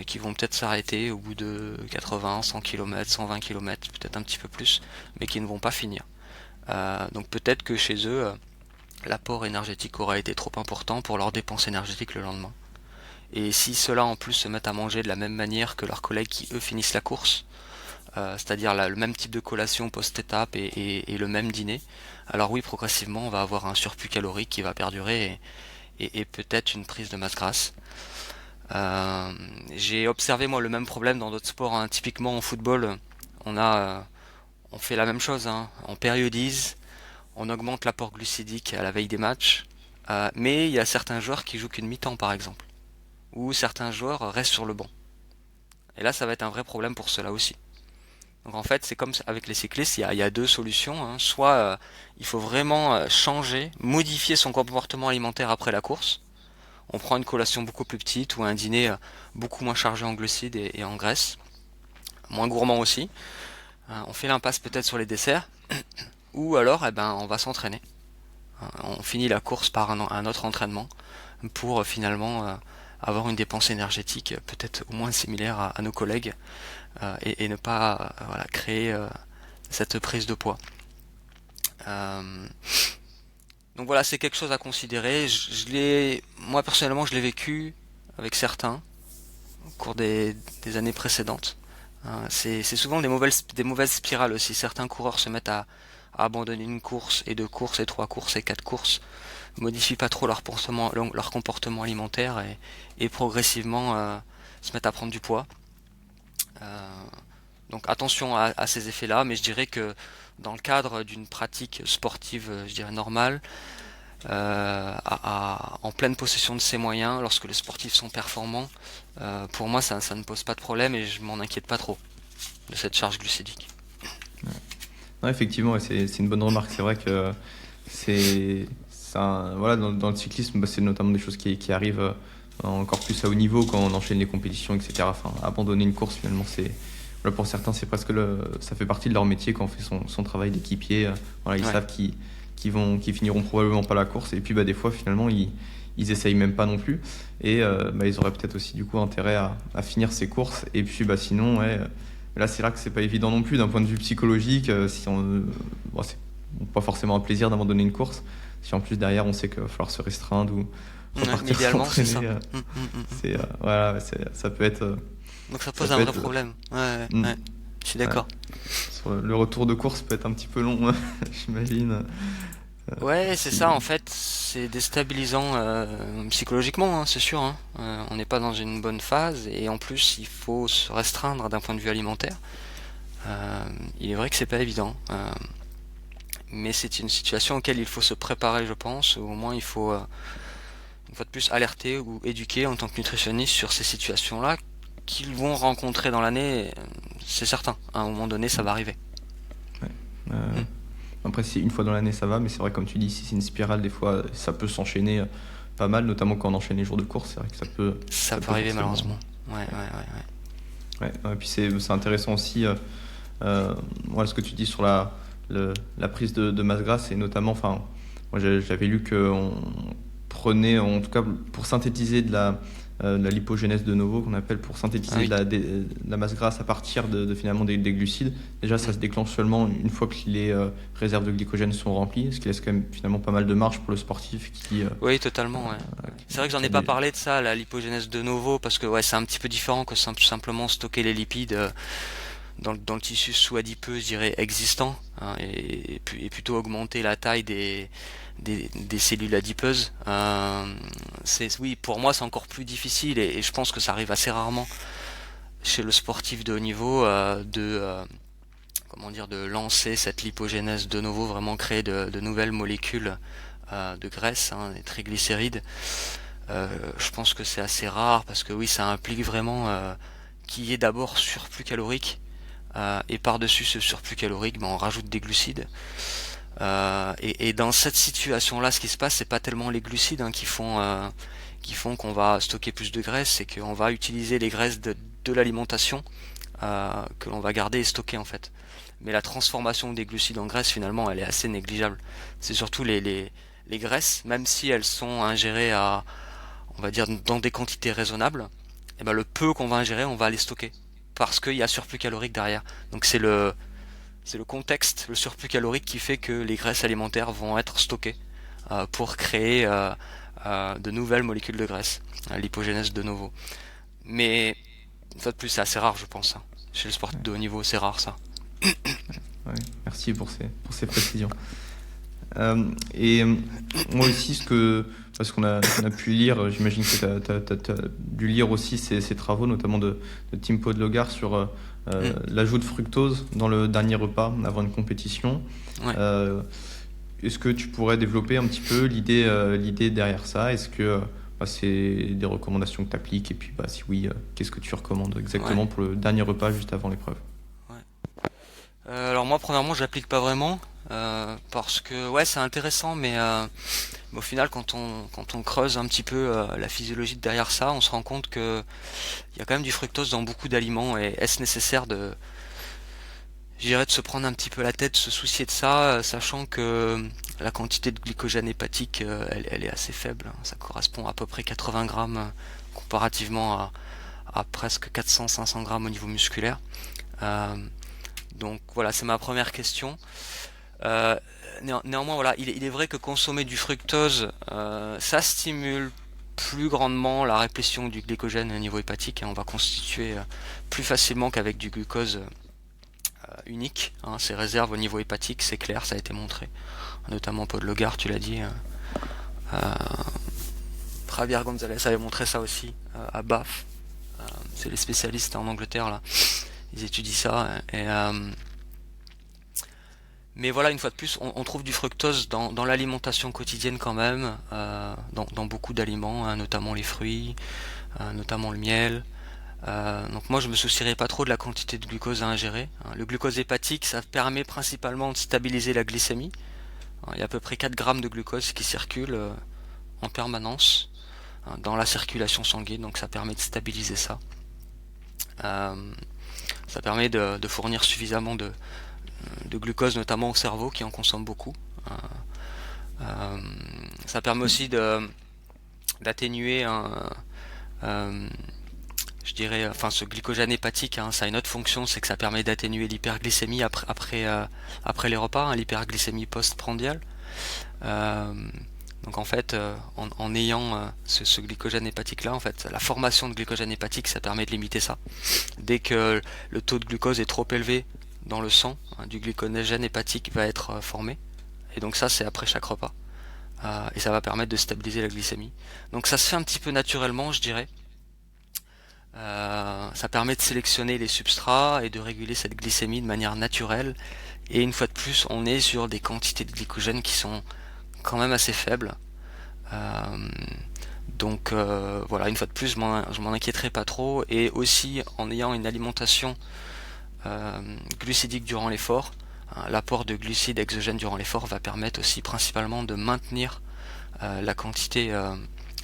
[SPEAKER 2] qui vont peut-être s'arrêter au bout de 80, 100 km, 120 km, peut-être un petit peu plus, mais qui ne vont pas finir. Donc peut-être que chez eux, l'apport énergétique aura été trop important pour leur dépense énergétique le lendemain. Et si ceux-là en plus se mettent à manger de la même manière que leurs collègues qui eux finissent la course, c'est-à-dire le même type de collation post-étape et le même dîner, alors oui, progressivement, on va avoir un surplus calorique qui va perdurer et peut-être une prise de masse grasse. J'ai observé moi le même problème dans d'autres sports, hein. Typiquement en football, on a, on fait la même chose, hein. On périodise, on augmente l'apport glucidique à la veille des matchs, mais il y a certains joueurs qui jouent qu'une mi-temps par exemple, ou certains joueurs restent sur le banc. Et là, ça va être un vrai problème pour ceux-là aussi. Donc en fait, c'est comme avec les cyclistes, il y a deux solutions, hein. Soit il faut vraiment changer, modifier son comportement alimentaire après la course. On prend une collation beaucoup plus petite ou un dîner beaucoup moins chargé en glucides et en graisse, moins gourmand aussi. On fait l'impasse peut-être sur les desserts, ou alors on va s'entraîner. On finit la course par un autre entraînement pour finalement avoir une dépense énergétique peut-être au moins similaire à nos collègues et ne pas voilà, créer cette prise de poids. Donc voilà, c'est quelque chose à considérer. Moi personnellement, je l'ai vécu avec certains au cours des années précédentes. C'est souvent des mauvaises spirales aussi. Certains coureurs se mettent à abandonner une course et deux courses et trois courses et quatre courses, modifient pas trop leur comportement alimentaire et progressivement se mettent à prendre du poids. Euh, donc attention à ces effets-là, mais je dirais que dans le cadre d'une pratique sportive, je dirais normale, en pleine possession de ses moyens, lorsque les sportifs sont performants, pour moi ça ne pose pas de problème et je m'en inquiète pas trop de cette charge glucidique.
[SPEAKER 1] Non, effectivement, c'est une bonne remarque. C'est vrai que voilà, dans le cyclisme, bah, c'est notamment des choses qui arrivent encore plus à haut niveau quand on enchaîne les compétitions, etc. Enfin, abandonner une course, finalement, voilà, pour certains, c'est presque ça fait partie de leur métier quand on fait son travail d'équipier. Voilà, ils savent qu'ils finiront probablement pas la course. Et puis, bah, des fois, finalement, ils essayent même pas non plus. Et bah, ils auraient peut-être aussi, du coup, intérêt à finir ces courses. Et puis, bah, sinon, ouais. Là, c'est là que c'est pas évident non plus d'un point de vue psychologique. Si c'est pas forcément un plaisir d'abandonner une course. Si en plus derrière on sait qu'il va falloir se restreindre ou repartir
[SPEAKER 2] idéalement, c'est ça.
[SPEAKER 1] Voilà, ça peut être.
[SPEAKER 2] Donc ça pose un vrai problème. Ouais, je suis d'accord.
[SPEAKER 1] Le retour de course peut être un petit peu long, j'imagine.
[SPEAKER 2] Ouais, c'est ça en fait, c'est déstabilisant psychologiquement, hein, c'est sûr. Hein. On n'est pas dans une bonne phase et en plus il faut se restreindre d'un point de vue alimentaire. Il est vrai que c'est pas évident, mais c'est une situation auquel il faut se préparer, je pense. Ou au moins il faut une fois de plus alerter ou éduquer en tant que nutritionniste sur ces situations-là qu'ils vont rencontrer dans l'année. C'est certain, à un moment donné, ça va arriver.
[SPEAKER 1] Ouais. Après, si une fois dans l'année ça va, mais c'est vrai, comme tu dis, si c'est une spirale, des fois ça peut s'enchaîner pas mal, notamment quand on enchaîne les jours de course. C'est vrai que ça peut
[SPEAKER 2] arriver malheureusement.
[SPEAKER 1] Ouais, et puis c'est intéressant aussi, voilà, ce que tu dis sur la prise de masse grasse, et notamment, enfin, moi j'avais lu qu'on prenait, en tout cas pour synthétiser de la lipogénèse de novo, qu'on appelle, pour synthétiser de la masse grasse à partir de finalement des glucides. Déjà, ça se déclenche seulement une fois que les réserves de glycogène sont remplies, ce qui laisse quand même finalement pas mal de marge pour le sportif qui...
[SPEAKER 2] Oui, totalement, ouais. C'est vrai que j'en ai pas parlé de ça, la lipogénèse de novo, parce que c'est un petit peu différent que simplement stocker les lipides dans le tissu sous-adipeux, je dirais, existant, hein, et plutôt augmenter la taille des cellules adipeuses. Oui, pour moi c'est encore plus difficile et je pense que ça arrive assez rarement chez le sportif de haut niveau de lancer cette lipogénèse de novo, vraiment créer de nouvelles molécules de graisse, hein, des triglycérides. Je pense que c'est assez rare parce que oui, ça implique vraiment qu'il y ait d'abord surplus calorique et par-dessus ce surplus calorique, on rajoute des glucides. Et dans cette situation-là, ce qui se passe, c'est pas tellement les glucides qui font qu'on va stocker plus de graisse, c'est qu'on va utiliser les graisses de l'alimentation que l'on va garder et stocker en fait. mais la transformation des glucides en graisse, finalement, elle est assez négligeable. C'est surtout les graisses, même si elles sont ingérées on va dire, dans des quantités raisonnables, et ben le peu qu'on va ingérer, on va les stocker. Parce qu'il y a surplus calorique derrière. Donc c'est le contexte, le surplus calorique qui fait que les graisses alimentaires vont être stockées pour créer de nouvelles molécules de graisse, l'hypogénèse de novo. Mais une fois de plus, c'est assez rare, je pense. Chez le sportif de haut niveau, c'est rare ça.
[SPEAKER 1] Ouais, merci pour ces précisions. Et moi aussi, parce qu'on a pu lire, j'imagine que tu as dû lire aussi ces travaux, notamment de Tim Podlogar sur l'ajout de fructose dans le dernier repas avant une compétition.
[SPEAKER 2] Ouais.
[SPEAKER 1] Est-ce que tu pourrais développer un petit peu l'idée derrière ça? Est-ce que c'est des recommandations que tu appliques? Et puis si oui, qu'est-ce que tu recommandes exactement pour le dernier repas juste avant l'épreuve?
[SPEAKER 2] Alors moi, premièrement, je l'applique pas vraiment parce que c'est intéressant, mais au final, quand on creuse un petit peu la physiologie derrière ça, on se rend compte que il y a quand même du fructose dans beaucoup d'aliments. Et est-ce nécessaire de se prendre un petit peu la tête, de se soucier de ça, sachant que la quantité de glycogène hépatique, elle est assez faible. Ça correspond à peu près 80 grammes comparativement à presque 400-500 grammes au niveau musculaire. Donc voilà, c'est ma première question. Néanmoins, voilà, il est vrai que consommer du fructose, ça stimule plus grandement la réplétion du glycogène au niveau hépatique. On va constituer plus facilement qu'avec du glucose unique. Ces réserves au niveau hépatique, c'est clair, ça a été montré. Notamment Podlogar, tu l'as dit. Javier González avait montré ça aussi à BAF. C'est les spécialistes en Angleterre là. Ils étudient ça. Mais voilà, une fois de plus, on trouve du fructose dans l'alimentation quotidienne quand même, dans beaucoup d'aliments, notamment les fruits, notamment le miel. Donc moi, je me soucierais pas trop de la quantité de glucose à ingérer. Le glucose hépatique, ça permet principalement de stabiliser la glycémie. Il y a à peu près 4 grammes de glucose qui circulent en permanence dans la circulation sanguine, donc ça permet de stabiliser ça. Ça permet de fournir suffisamment de glucose, notamment au cerveau qui en consomme beaucoup. Ça permet aussi d'atténuer ce glycogène hépatique, ça a une autre fonction, c'est que ça permet d'atténuer l'hyperglycémie après les repas, l'hyperglycémie post-prandiale. Donc en fait, en ayant ce glycogène hépatique là, en fait, la formation de glycogène hépatique, ça permet de limiter ça. Dès que le taux de glucose est trop élevé dans le sang, du glycogène hépatique va être formé. Et donc ça, c'est après chaque repas. Et ça va permettre de stabiliser la glycémie. Donc ça se fait un petit peu naturellement, je dirais. Ça permet de sélectionner les substrats et de réguler cette glycémie de manière naturelle. Et une fois de plus, on est sur des quantités de glycogène qui sont quand même assez faibles. Donc voilà, une fois de plus, je m'en inquiéterai pas trop. Et aussi, en ayant une alimentation glucidique durant l'effort, l'apport de glucides exogènes durant l'effort va permettre aussi principalement de maintenir la quantité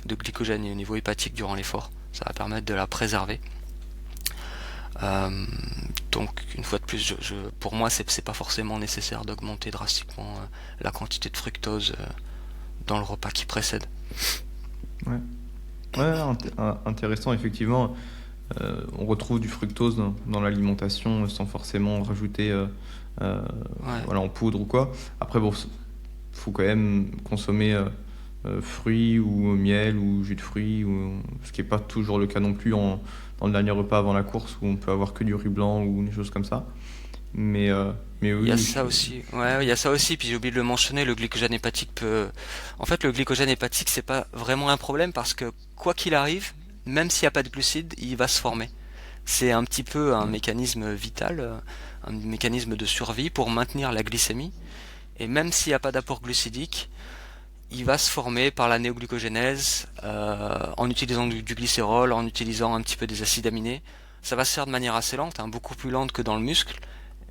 [SPEAKER 2] de glycogène au niveau hépatique durant l'effort. Ça va permettre de la préserver. Donc une fois de plus, pour moi c'est pas forcément nécessaire d'augmenter drastiquement la quantité de fructose dans le repas qui précède.
[SPEAKER 1] Intéressant effectivement. On retrouve du fructose dans l'alimentation sans forcément rajouter en poudre ou quoi. Après faut quand même consommer fruits ou miel ou jus de fruits, ce qui n'est pas toujours le cas non plus dans le dernier repas avant la course où on peut avoir que du riz blanc ou des choses comme ça. Mais oui.
[SPEAKER 2] Il y a ça aussi. Ouais, il y a ça aussi. Puis j'ai oublié de le mentionner, le glycogène hépatique peut. En fait, le glycogène hépatique, c'est pas vraiment un problème parce que quoi qu'il arrive, même s'il n'y a pas de glucides, il va se former. C'est un petit peu un mécanisme vital, un mécanisme de survie pour maintenir la glycémie. Et même s'il n'y a pas d'apport glucidique, il va se former par la néoglucogénèse, en utilisant du glycérol, en utilisant un petit peu des acides aminés. Ça va se faire de manière assez lente, beaucoup plus lente que dans le muscle,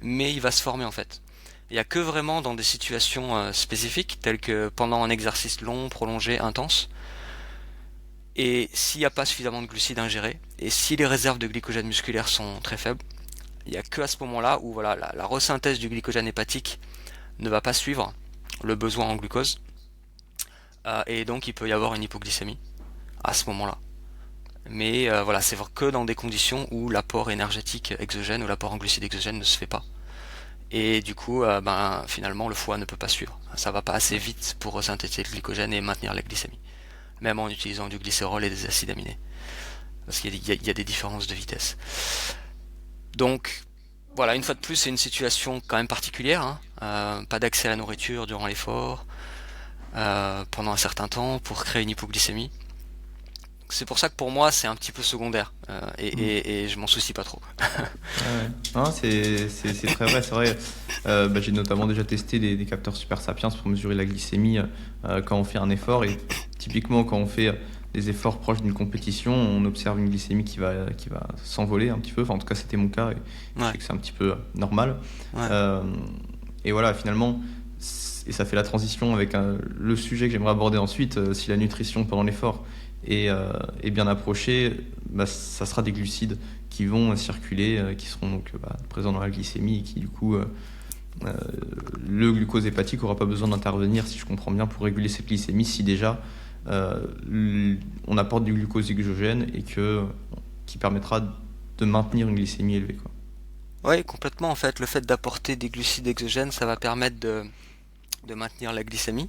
[SPEAKER 2] mais il va se former en fait. Il n'y a que vraiment dans des situations spécifiques, telles que pendant un exercice long, prolongé, intense, et s'il n'y a pas suffisamment de glucides ingérés, et si les réserves de glycogène musculaire sont très faibles, il y a que à ce moment-là où voilà, la resynthèse du glycogène hépatique ne va pas suivre le besoin en glucose, et donc il peut y avoir une hypoglycémie à ce moment-là. Mais voilà, c'est que dans des conditions où l'apport énergétique exogène ou l'apport en glucides exogène ne se fait pas. Et du coup, finalement, le foie ne peut pas suivre. Ça va pas assez vite pour resynthétiser le glycogène et maintenir la glycémie, même en utilisant du glycérol et des acides aminés, parce qu'il y a des différences de vitesse. Donc, voilà, une fois de plus, c'est une situation quand même particulière, hein. Pas d'accès à la nourriture durant l'effort, pendant un certain temps, pour créer une hypoglycémie. C'est pour ça que pour moi, c'est un petit peu secondaire, et je m'en soucie pas trop.
[SPEAKER 1] Ouais. Non, c'est très vrai, c'est vrai. J'ai notamment déjà testé des capteurs Super Sapiens pour mesurer la glycémie quand on fait un effort. Et typiquement, quand on fait des efforts proches d'une compétition, on observe une glycémie qui va s'envoler un petit peu. Enfin, en tout cas, c'était mon cas et je
[SPEAKER 2] Ouais.
[SPEAKER 1] sais que c'est un petit peu normal.
[SPEAKER 2] Ouais.
[SPEAKER 1] Et voilà, finalement, et ça fait la transition avec le sujet que j'aimerais aborder ensuite. Si la nutrition pendant l'effort est bien approchée, ça sera des glucides qui vont circuler, qui seront donc présents dans la glycémie et qui du coup le glucose hépatique n'aura pas besoin d'intervenir, si je comprends bien, pour réguler cette glycémie si déjà on apporte du glucose exogène et qui permettra de maintenir une glycémie élevée, quoi.
[SPEAKER 2] Oui, complètement. En fait, le fait d'apporter des glucides exogènes, ça va permettre de maintenir la glycémie.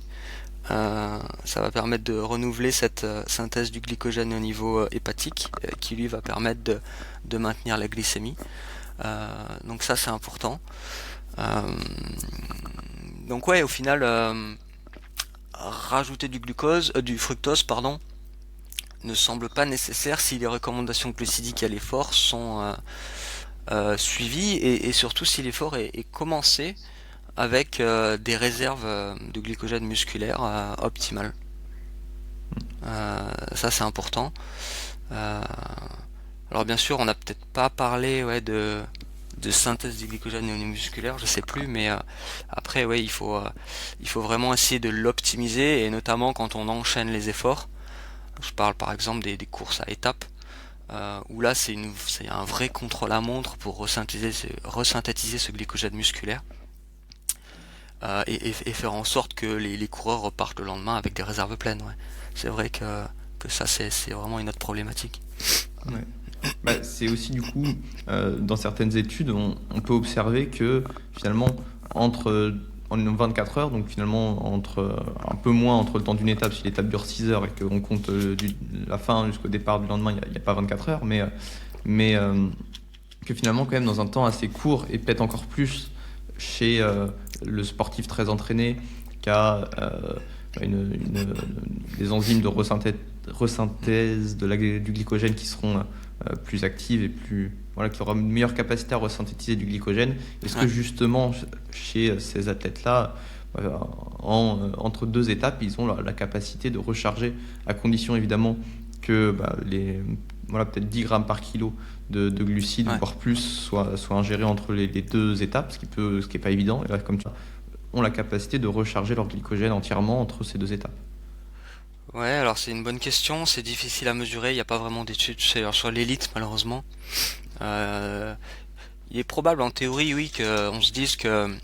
[SPEAKER 2] Ça va permettre de renouveler cette synthèse du glycogène au niveau hépatique, qui lui va permettre de maintenir la glycémie. Donc ça, c'est important. Donc ouais, au final, rajouter du fructose, pardon, ne semble pas nécessaire si les recommandations glucidiques à l'effort sont suivies, et surtout si l'effort est commencé avec des réserves de glycogène musculaire optimales. Ça, c'est important. Alors bien sûr, on n'a peut-être pas parlé de synthèse du glycogène au niveau musculaire, je sais plus, mais après, il faut vraiment essayer de l'optimiser, et notamment quand on enchaîne les efforts. Je parle par exemple des courses à étapes, où là c'est un vrai contre-la-montre pour resynthétiser ce glycogène musculaire, et faire en sorte que les coureurs repartent le lendemain avec des réserves pleines. Ouais. C'est vrai que ça c'est vraiment une autre problématique.
[SPEAKER 1] Ouais. C'est aussi du coup, dans certaines études, on peut observer que finalement, en 24 heures, donc finalement un peu moins entre le temps d'une étape, si l'étape dure 6 heures et qu'on compte la fin jusqu'au départ du lendemain, il n'y a pas 24 heures, mais que finalement quand même dans un temps assez court, et peut-être encore plus chez le sportif très entraîné qui a des enzymes de resynthèse du glycogène qui seront plus actives et qui aura une meilleure capacité à resynthétiser du glycogène. Est-ce que justement chez ces athlètes-là, entre deux étapes, ils ont la capacité de recharger, à condition évidemment que peut-être 10 grammes par kilo de glucides, voire plus, soient ingérés entre les deux étapes, ce qui n'est pas évident. Et là, comme tu vois, ont la capacité de recharger leur glycogène entièrement entre ces deux étapes.
[SPEAKER 2] Ouais, alors c'est une bonne question, c'est difficile à mesurer, il n'y a pas vraiment d'études sur l'élite malheureusement. Il est probable en théorie, oui, qu'on se dise que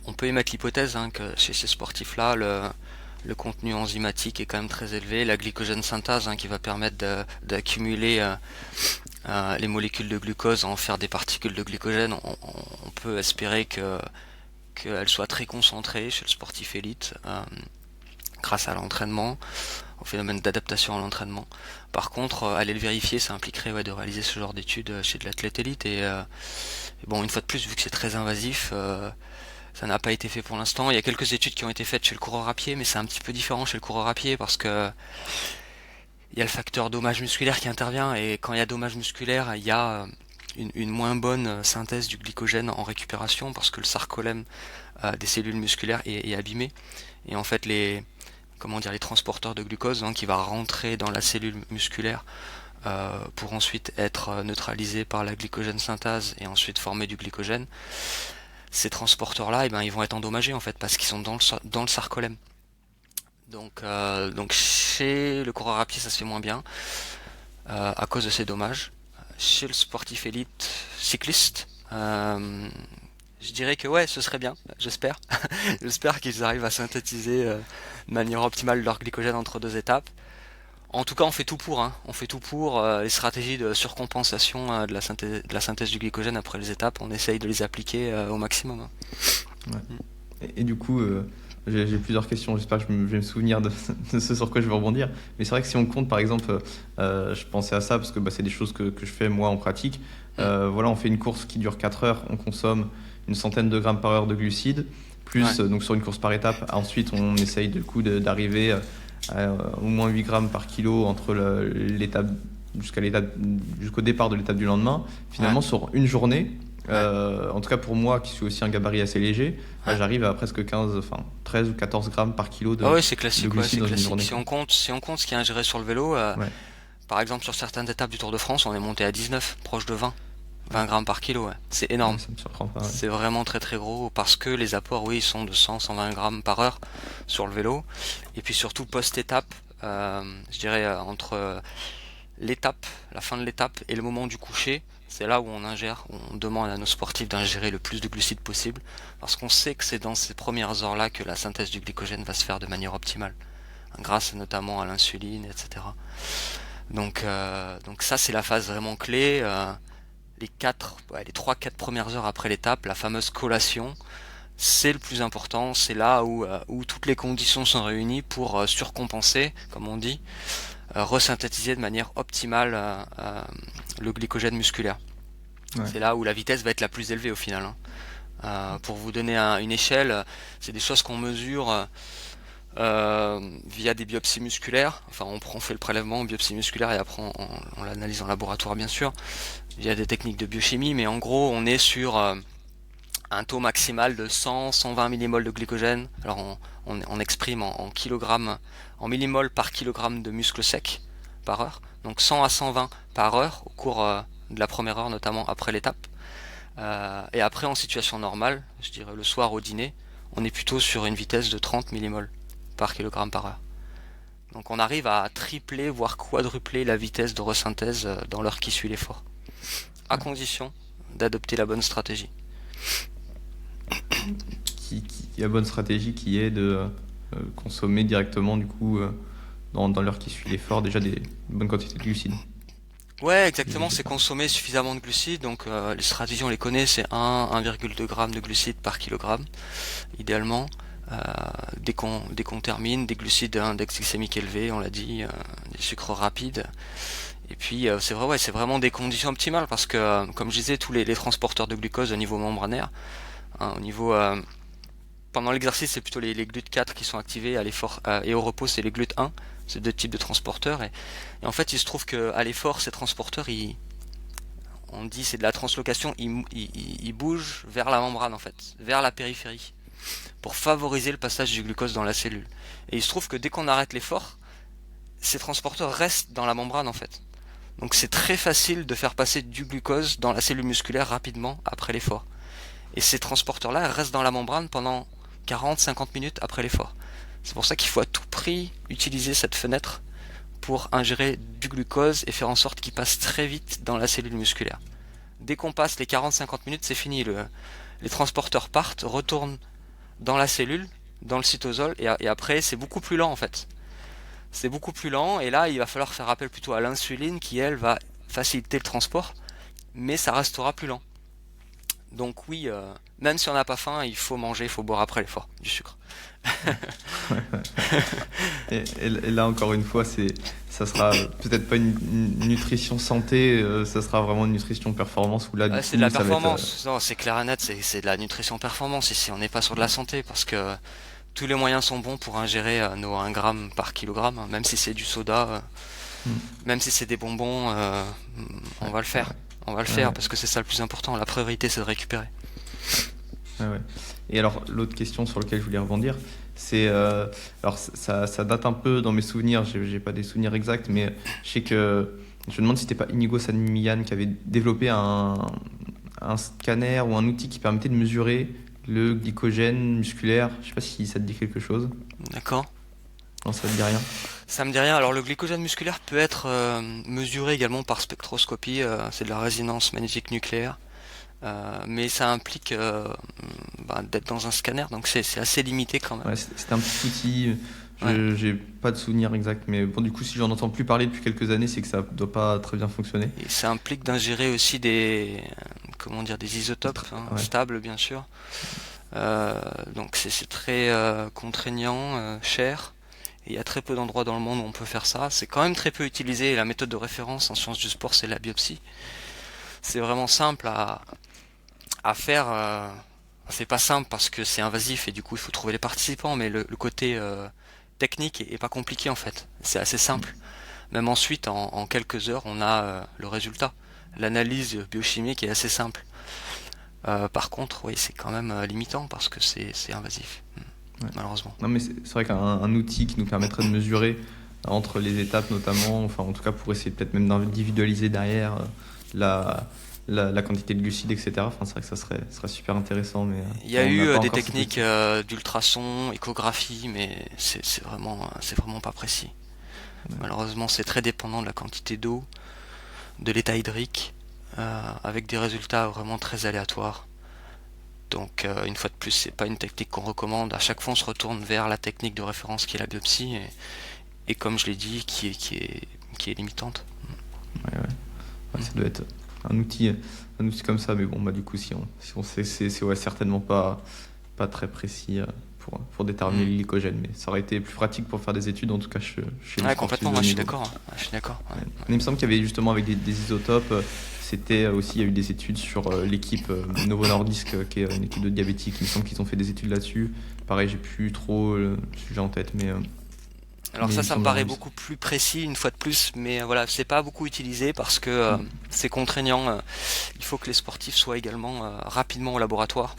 [SPEAKER 2] on peut émettre l'hypothèse, que chez ces sportifs-là, le contenu enzymatique est quand même très élevé, la glycogène synthase, qui va permettre d'accumuler les molécules de glucose, en faire des particules de glycogène. On peut espérer qu'elles soient très concentrées chez le sportif élite, grâce à l'entraînement, au phénomène d'adaptation à l'entraînement. Par contre, aller le vérifier, ça impliquerait de réaliser ce genre d'études chez de l'athlète élite, et bon, une fois de plus, vu que c'est très invasif, ça n'a pas été fait pour l'instant. Il y a quelques études qui ont été faites chez le coureur à pied, mais c'est un petit peu différent chez le coureur à pied parce que il y a le facteur dommage musculaire qui intervient, et quand il y a dommage musculaire, il y a une moins bonne synthèse du glycogène en récupération parce que le sarcolème des cellules musculaires est abîmé, et en fait les transporteurs de glucose, qui va rentrer dans la cellule musculaire pour ensuite être neutralisé par la glycogène synthase et ensuite former du glycogène. Ces transporteurs-là, ils vont être endommagés en fait parce qu'ils sont dans le sarcolème. Donc chez le coureur à pied, ça se fait moins bien à cause de ces dommages. Chez le sportif élite cycliste, Je dirais que ouais, ce serait bien, j'espère. J'espère qu'ils arrivent à synthétiser de manière optimale leur glycogène entre deux étapes. En tout cas, on fait tout pour, hein. On fait tout pour les stratégies de surcompensation de la synthèse du glycogène après les étapes. On essaye de les appliquer au maximum, hein.
[SPEAKER 1] Ouais.
[SPEAKER 2] Mm.
[SPEAKER 1] Et du coup, j'ai plusieurs questions. J'espère que je vais me souvenir de ce sur quoi je vais rebondir. Mais c'est vrai que si on compte, par exemple, je pensais à ça parce que c'est des choses que je fais moi en pratique. Voilà, on fait une course qui dure 4 heures, on consomme une centaine de grammes par heure de glucides, plus
[SPEAKER 2] Ouais.
[SPEAKER 1] donc sur une course par étape. Ensuite, on essaye du coup d'arriver à au moins 8 grammes par kilo entre l'étape jusqu'au départ de l'étape du lendemain. Finalement,
[SPEAKER 2] Ouais.
[SPEAKER 1] sur une journée,
[SPEAKER 2] Ouais.
[SPEAKER 1] en tout cas pour moi qui suis aussi un gabarit assez léger,
[SPEAKER 2] Ouais.
[SPEAKER 1] j'arrive à presque 13 ou 14 grammes par kilo
[SPEAKER 2] Ah ouais, c'est
[SPEAKER 1] de
[SPEAKER 2] classique, ouais,
[SPEAKER 1] glucides
[SPEAKER 2] c'est
[SPEAKER 1] dans une
[SPEAKER 2] classique.
[SPEAKER 1] journée,
[SPEAKER 2] Si
[SPEAKER 1] quoi.
[SPEAKER 2] on compte ce qui est ingéré sur le vélo,
[SPEAKER 1] Ouais,
[SPEAKER 2] par exemple sur certaines étapes du Tour de France, on est monté à 19, proche de 20 grammes par kilo, ouais. C'est
[SPEAKER 1] ouais,
[SPEAKER 2] énorme.
[SPEAKER 1] ça me surprend pas. Ouais.
[SPEAKER 2] C'est vraiment très très gros parce que les apports, oui, sont de 100-120 grammes par heure sur le vélo. Et puis surtout post-étape, je dirais entre l'étape, la fin de l'étape et le moment du coucher, c'est là où on demande à nos sportifs d'ingérer le plus de glucides possible parce qu'on sait que c'est dans ces premières heures-là que la synthèse du glycogène va se faire de manière optimale, grâce notamment à l'insuline, etc. Donc ça c'est la phase vraiment clé. Les 3-4 premières heures après l'étape, la fameuse collation, c'est le plus important, c'est là où toutes les conditions sont réunies pour surcompenser, comme on dit, resynthétiser de manière optimale le glycogène musculaire.
[SPEAKER 1] Ouais.
[SPEAKER 2] C'est là où la vitesse va être la plus élevée au final, hein. Pour vous donner une échelle, c'est des choses qu'on mesure via des biopsies musculaires. Enfin, on fait le prélèvement en biopsie musculaire et après on l'analyse en laboratoire bien sûr, via des techniques de biochimie, mais en gros on est sur un taux maximal de 100-120 millimoles de glycogène. Alors on exprime en kilogrammes, en millimoles par kilogramme de muscle sec par heure. Donc 100 à 120 par heure au cours de la première heure, notamment après l'étape. Et après en situation normale, je dirais le soir au dîner, on est plutôt sur une vitesse de 30 millimoles par kilogramme par heure. Donc on arrive à tripler, voire quadrupler la vitesse de resynthèse dans l'heure qui suit l'effort, à condition d'adopter la bonne stratégie.
[SPEAKER 1] La bonne stratégie qui est de consommer directement du coup dans l'heure qui suit l'effort déjà des bonnes quantités de glucides.
[SPEAKER 2] Ouais, exactement, c'est consommer suffisamment de glucides. Donc les stratégies, on les connaît, c'est 1,2 g de glucides par kilogramme, idéalement. Dès qu'on termine, des glucides à index glycémique élevé, on l'a dit, des sucres rapides. Et puis c'est vrai, ouais, c'est vraiment des conditions optimales parce que, comme je disais, tous les transporteurs de glucose au niveau membranaire, hein, pendant l'exercice, c'est plutôt les GLUT4 qui sont activés, à l'effort et au repos, c'est les GLUT1. C'est deux types de transporteurs. Et en fait, il se trouve qu'à l'effort, ces transporteurs, on dit c'est de la translocation, ils bougent vers la membrane, en fait, vers la périphérie, pour favoriser le passage du glucose dans la cellule. Et il se trouve que dès qu'on arrête l'effort, ces transporteurs restent dans la membrane, en fait. Donc c'est très facile de faire passer du glucose dans la cellule musculaire rapidement après l'effort. Et ces transporteurs-là restent dans la membrane pendant 40-50 minutes après l'effort. C'est pour ça qu'il faut à tout prix utiliser cette fenêtre pour ingérer du glucose et faire en sorte qu'il passe très vite dans la cellule musculaire. Dès qu'on passe les 40-50 minutes, c'est fini. Les transporteurs partent, retournent dans la cellule, dans le cytosol, et après c'est beaucoup plus lent en fait. C'est beaucoup plus lent, et là il va falloir faire appel plutôt à l'insuline qui elle va faciliter le transport, mais ça restera plus lent. Donc oui, même si on n'a pas faim, il faut manger, il faut boire après l'effort, du sucre.
[SPEAKER 1] Et là encore une fois, ça sera peut-être pas une nutrition santé, ça sera vraiment une nutrition performance où là du coup
[SPEAKER 2] C'est de la
[SPEAKER 1] ça va être,
[SPEAKER 2] performance, non, c'est clair et net, c'est de la nutrition performance ici, on n'est pas sur de la santé parce que tous les moyens sont bons pour ingérer nos 1 gramme par kilogramme, hein, même si c'est du soda, même si c'est des bonbons, on va le faire. On va le faire parce que c'est ça le plus important. La priorité, c'est de récupérer.
[SPEAKER 1] Ouais. Et alors, l'autre question sur laquelle je voulais rebondir, c'est. Alors, ça date un peu dans mes souvenirs, j'ai pas des souvenirs exacts, mais je sais que. Je me demande si c'était pas Inigo San Millán qui avait développé un scanner ou un outil qui permettait de mesurer le glycogène musculaire. Je sais pas si ça te dit quelque chose.
[SPEAKER 2] D'accord.
[SPEAKER 1] Non, ça te dit rien.
[SPEAKER 2] Ça me dit rien. Alors le glycogène musculaire peut être mesuré également par spectroscopie. C'est de la résonance magnétique nucléaire. Mais ça implique d'être dans un scanner, donc c'est assez limité quand même.
[SPEAKER 1] Ouais, c'était un petit outil.
[SPEAKER 2] Ouais.
[SPEAKER 1] J'ai pas de souvenir exact, mais bon, du coup, si j'en entends plus parler depuis quelques années, c'est que ça doit pas très bien fonctionner.
[SPEAKER 2] Et ça implique d'ingérer aussi comment dire, des isotopes
[SPEAKER 1] Ouais.
[SPEAKER 2] stables, bien sûr. Donc c'est très contraignant, cher. Et il y a très peu d'endroits dans le monde où on peut faire ça. C'est quand même très peu utilisé. La méthode de référence en sciences du sport, c'est la biopsie. C'est vraiment simple à faire. C'est pas simple parce que c'est invasif et du coup il faut trouver les participants, mais le côté technique est pas compliqué en fait. C'est assez simple. Même ensuite, en quelques heures, on a le résultat. L'analyse biochimique est assez simple. Par contre, oui, c'est quand même limitant parce que c'est invasif,
[SPEAKER 1] Ouais.
[SPEAKER 2] malheureusement.
[SPEAKER 1] Non, mais c'est vrai qu'un outil qui nous permettrait de mesurer entre les étapes notamment, enfin en tout cas pour essayer peut-être même d'individualiser derrière la quantité de glucides, etc. Enfin, c'est vrai que ça serait super intéressant, mais
[SPEAKER 2] Il y a
[SPEAKER 1] on n'a
[SPEAKER 2] eu
[SPEAKER 1] pas
[SPEAKER 2] des
[SPEAKER 1] encore cet
[SPEAKER 2] techniques
[SPEAKER 1] outil.
[SPEAKER 2] d'ultrasons, échographie, mais c'est vraiment pas précis. Malheureusement, c'est très dépendant de la quantité d'eau, de l'état hydrique, avec des résultats vraiment très aléatoires. Donc, une fois de plus, c'est pas une technique qu'on recommande. À chaque fois, on se retourne vers la technique de référence qui est la biopsie, et comme je l'ai dit, qui est limitante.
[SPEAKER 1] Ouais, ouais. Ouais, ça doit être un outil comme ça, mais bon, bah du coup, si on sait, c'est ouais, certainement pas très précis pour déterminer le
[SPEAKER 2] Mm.
[SPEAKER 1] glycogène, mais ça aurait été plus pratique pour faire des études, en tout cas chez les
[SPEAKER 2] Ouais,
[SPEAKER 1] sportifs
[SPEAKER 2] complètement,
[SPEAKER 1] de
[SPEAKER 2] ouais,
[SPEAKER 1] haut
[SPEAKER 2] je suis
[SPEAKER 1] niveau.
[SPEAKER 2] d'accord. Ouais, je suis d'accord. Ouais,
[SPEAKER 1] Ouais.
[SPEAKER 2] ouais.
[SPEAKER 1] Il me semble qu'il y avait justement avec des isotopes, c'était aussi, il y a eu des études sur l'équipe Novo Nordisk, qui est une équipe de diabétiques. Il me semble qu'ils ont fait des études là-dessus. Pareil, j'ai plus trop le sujet en tête,
[SPEAKER 2] Alors
[SPEAKER 1] mais il me
[SPEAKER 2] ça me
[SPEAKER 1] semble avoir
[SPEAKER 2] paraît
[SPEAKER 1] vu ça.
[SPEAKER 2] beaucoup plus précis une fois de plus, mais voilà, c'est pas beaucoup utilisé parce que
[SPEAKER 1] Mm.
[SPEAKER 2] c'est contraignant. Il faut que les sportifs soient également rapidement au laboratoire.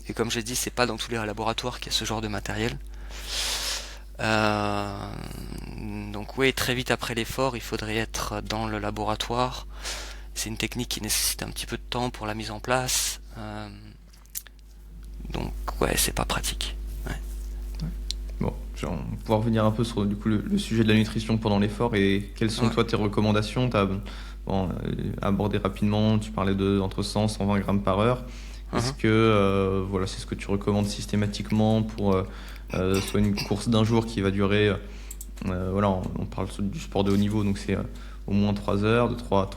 [SPEAKER 2] Et comme j'ai dit, c'est pas dans tous les laboratoires qu'il y a ce genre de matériel. Euh, donc oui, très vite après l'effort, il faudrait être dans le laboratoire. C'est une technique qui nécessite un petit peu de temps pour la mise en place. Donc ouais, c'est pas pratique. Ouais.
[SPEAKER 1] Bon, on va pouvoir revenir un peu sur du coup, le sujet de la nutrition pendant l'effort et quelles sont
[SPEAKER 2] Ouais.
[SPEAKER 1] toi tes recommandations? Tu as abordé rapidement, tu parlais de entre 100 et 120 grammes par heure. Est-ce
[SPEAKER 2] Mhm.
[SPEAKER 1] que voilà, c'est ce que tu recommandes systématiquement pour soit une course d'un jour qui va durer, voilà, on parle du sport de haut niveau, donc c'est au moins 3 heures, de 3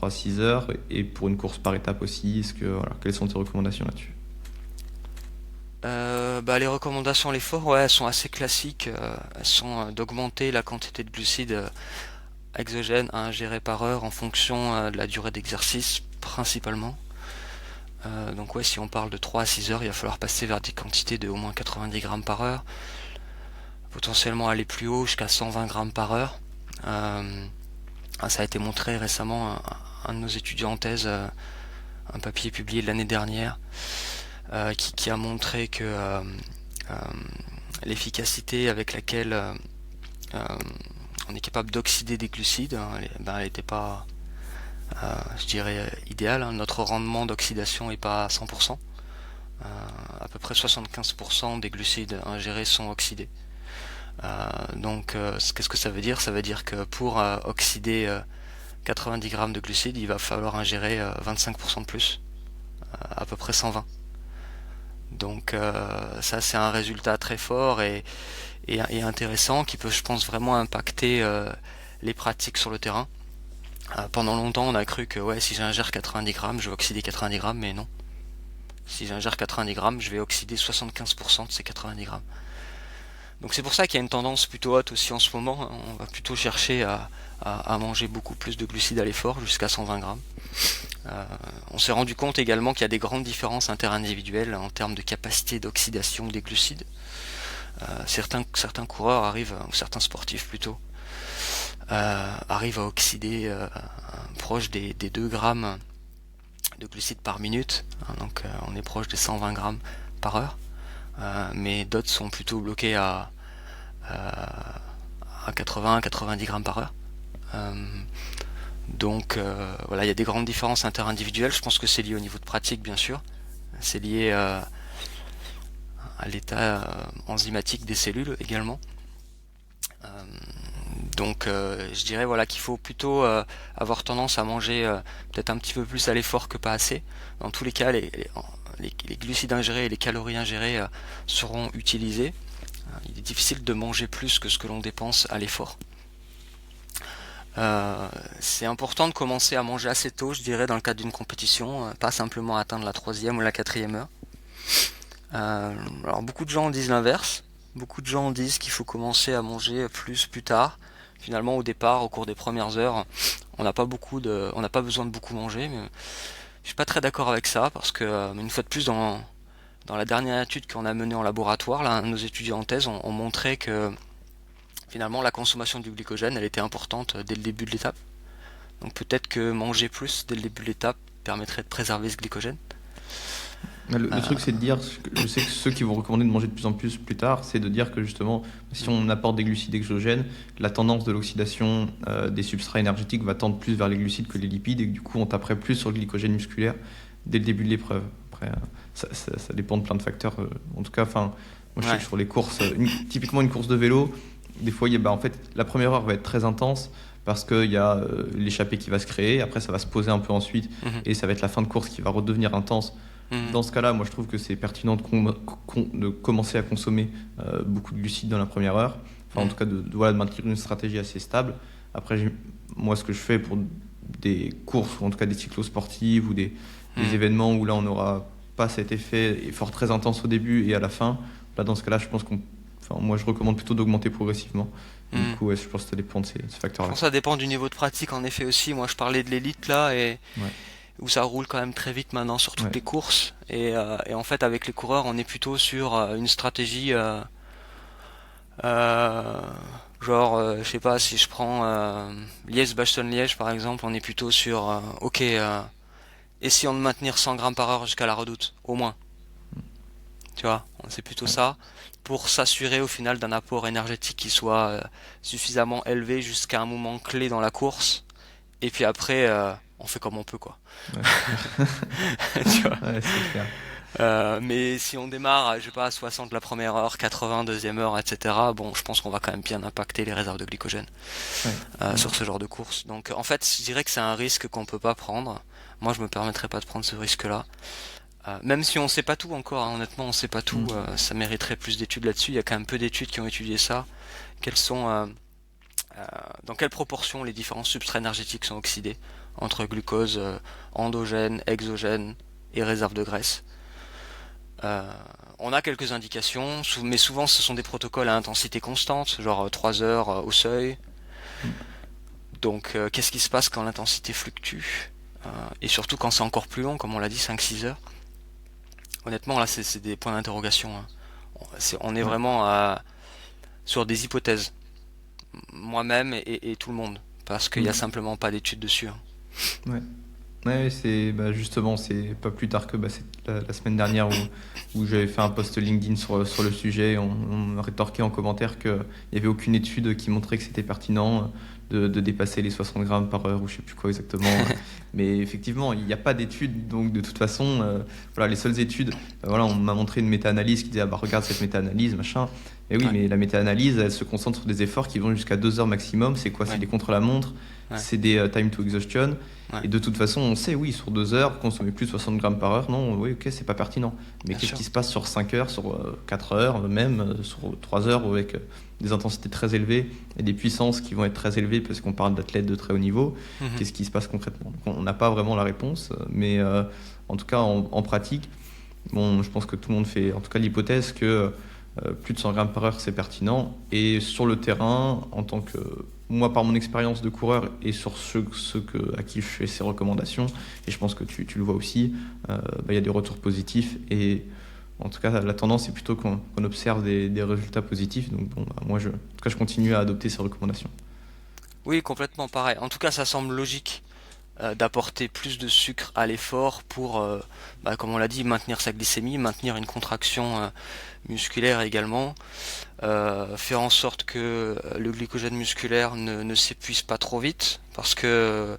[SPEAKER 1] à 6 heures, et pour une course par étape aussi, voilà, quelles sont tes recommandations là-dessus?
[SPEAKER 2] Les recommandations à l'effort, ouais, elles sont assez classiques. Elles sont d'augmenter la quantité de glucides exogènes à ingérer par heure en fonction de la durée d'exercice, principalement. Donc ouais, si on parle de 3 à 6 heures, il va falloir passer vers des quantités de au moins 90 grammes par heure, potentiellement aller plus haut jusqu'à 120 grammes par heure. Ça a été montré récemment, un de nos étudiants en thèse, un papier publié l'année dernière, qui a montré que euh, l'efficacité avec laquelle on est capable d'oxyder des glucides, elle n'était pas, je dirais, idéale. Notre rendement d'oxydation n'est pas à 100%. À peu près 75% des glucides ingérés sont oxydés. Donc, qu'est-ce que ça veut dire? Ça veut dire que pour oxyder 90 grammes de glucides, il va falloir ingérer 25% de plus, à peu près 120. Donc ça c'est un résultat très fort et intéressant qui peut, je pense, vraiment impacter les pratiques sur le terrain. Pendant longtemps on a cru que ouais, si j'ingère 90 grammes je vais oxyder 90 grammes, mais non. Si j'ingère 90 grammes je vais oxyder 75% de ces 90 grammes. Donc c'est pour ça qu'il y a une tendance plutôt haute aussi en ce moment. On va plutôt chercher à manger beaucoup plus de glucides à l'effort, jusqu'à 120 grammes. On s'est rendu compte également qu'il y a des grandes différences interindividuelles en termes de capacité d'oxydation des glucides. Certains coureurs arrivent, ou certains sportifs plutôt, arrivent à oxyder proche des 2 grammes de glucides par minute. Donc on est proche des 120 grammes par heure. Mais d'autres sont plutôt bloqués à 80-90 grammes par heure. Donc voilà, il y a des grandes différences interindividuelles. Je pense que c'est lié au niveau de pratique, bien sûr. C'est lié à l'état enzymatique des cellules également. Donc je dirais voilà qu'il faut plutôt avoir tendance à manger peut-être un petit peu plus à l'effort que pas assez. Dans tous les cas, les glucides ingérés et les calories ingérées seront utilisés. Il est difficile de manger plus que ce que l'on dépense à l'effort. C'est important de commencer à manger assez tôt, je dirais, dans le cadre d'une compétition, pas simplement atteindre la 3e ou la 4e heure. Alors beaucoup de gens disent l'inverse. Beaucoup de gens disent qu'il faut commencer à manger plus tard. Finalement, au départ, au cours des premières heures, on n'a pas besoin de beaucoup manger. Mais je suis pas très d'accord avec ça parce que une fois de plus, dans la dernière étude qu'on a menée en laboratoire, là, nos étudiants en thèse ont montré que finalement la consommation du glycogène, elle était importante dès le début de l'étape. Donc peut-être que manger plus dès le début de l'étape permettrait de préserver ce glycogène.
[SPEAKER 1] Le truc, c'est de dire, je sais que ceux qui vont recommander de manger de plus en plus tard, c'est de dire que justement, si on apporte des glucides exogènes, la tendance de l'oxydation des substrats énergétiques va tendre plus vers les glucides que les lipides, et que du coup, on taperait plus sur le glycogène musculaire dès le début de l'épreuve. Après, ça dépend de plein de facteurs. En tout cas, moi, je sais que sur les courses, typiquement une course de vélo, des fois, en fait, la première heure va être très intense parce qu'il y a l'échappée qui va se créer, après ça va se poser un peu ensuite, et ça va être la fin de course qui va redevenir intense. Dans ce cas-là, moi je trouve que c'est pertinent de commencer à consommer beaucoup de glucides dans la première heure, en tout cas de maintenir une stratégie assez stable. Après, moi ce que je fais pour des courses, ou en tout cas des cyclosportives ou des événements où là on n'aura pas cet effet effort très intense au début et à la fin, là dans ce cas-là je pense moi je recommande plutôt d'augmenter progressivement. Du coup, je pense que ça dépend de ces facteurs-là.
[SPEAKER 2] Je pense que ça dépend du niveau de pratique en effet aussi. Moi je parlais de l'élite là et où ça roule quand même très vite maintenant sur toutes les courses. Et en fait, avec les coureurs, on est plutôt sur une stratégie je sais pas, si je prends Liège-Bastogne-Liège par exemple, on est plutôt sur essayons de maintenir 100 grammes par heure jusqu'à la redoute, au moins. Tu vois, c'est plutôt ça, pour s'assurer au final d'un apport énergétique qui soit suffisamment élevé jusqu'à un moment clé dans la course. Et puis après, on fait comme on peut, quoi. Tu vois.
[SPEAKER 1] Ouais, c'est clair.
[SPEAKER 2] Mais si on démarre, je sais pas, à 60 la première heure, 80 deuxième heure, etc. Bon, je pense qu'on va quand même bien impacter les réserves de glycogène sur ce genre de course. Donc, en fait, je dirais que c'est un risque qu'on peut pas prendre. Moi, je me permettrais pas de prendre ce risque-là. Même si on sait pas tout encore, hein, honnêtement, on sait pas tout. Ça mériterait plus d'études là-dessus. Il y a quand même peu d'études qui ont étudié ça. Dans quelle proportion les différents substrats énergétiques sont oxydés entre glucose endogène, exogène et réserve de graisse. On a quelques indications, mais souvent ce sont des protocoles à intensité constante, genre 3 heures au seuil. Donc qu'est-ce qui se passe quand l'intensité fluctue et surtout quand c'est encore plus long, comme on l'a dit, 5-6 heures. Honnêtement, là, c'est des points d'interrogation. Hein. On est vraiment sur des hypothèses. Moi-même et tout le monde. Parce qu'il n'y a simplement pas d'études dessus. Hein.
[SPEAKER 1] Ouais, justement, c'est pas plus tard que la semaine dernière où j'avais fait un post LinkedIn sur le sujet. On m'a rétorqué en commentaire qu'il n'y avait aucune étude qui montrait que c'était pertinent de dépasser les 60 grammes par heure ou je sais plus quoi exactement. Mais effectivement, il n'y a pas d'études, donc de toute façon, les seules études, on m'a montré une méta-analyse qui disait regarde cette méta-analyse, machin. Et oui, mais la méta-analyse, elle se concentre sur des efforts qui vont jusqu'à 2 heures maximum. C'est quoi ? C'est des contre-la-montre, c'est des time to exhaustion. Et de toute façon, on sait, oui, sur 2 heures, consommer plus de 60 grammes par heure, non, oui, ok, c'est pas pertinent. Mais qu'est-ce qui se passe sur 5 heures, sur 4 heures, même sur 3 heures, avec des intensités très élevées et des puissances qui vont être très élevées parce qu'on parle d'athlètes de très haut niveau. Qu'est-ce qui se passe concrètement ? Donc, on n'a pas vraiment la réponse, mais en tout cas, en pratique, je pense que tout le monde fait, en tout cas, l'hypothèse que plus de 100 grammes par heure, c'est pertinent. Et sur le terrain, en tant que moi, par mon expérience de coureur et sur ceux à qui je fais ces recommandations, et je pense que tu le vois aussi, y a des retours positifs. Et en tout cas, la tendance est plutôt qu'on observe des résultats positifs. Donc moi, en tout cas, je continue à adopter ces recommandations.
[SPEAKER 2] Oui, complètement pareil. En tout cas, ça semble logique d'apporter plus de sucre à l'effort pour, comme on l'a dit, maintenir sa glycémie, maintenir une contraction musculaire également, faire en sorte que le glycogène musculaire ne s'épuise pas trop vite, parce que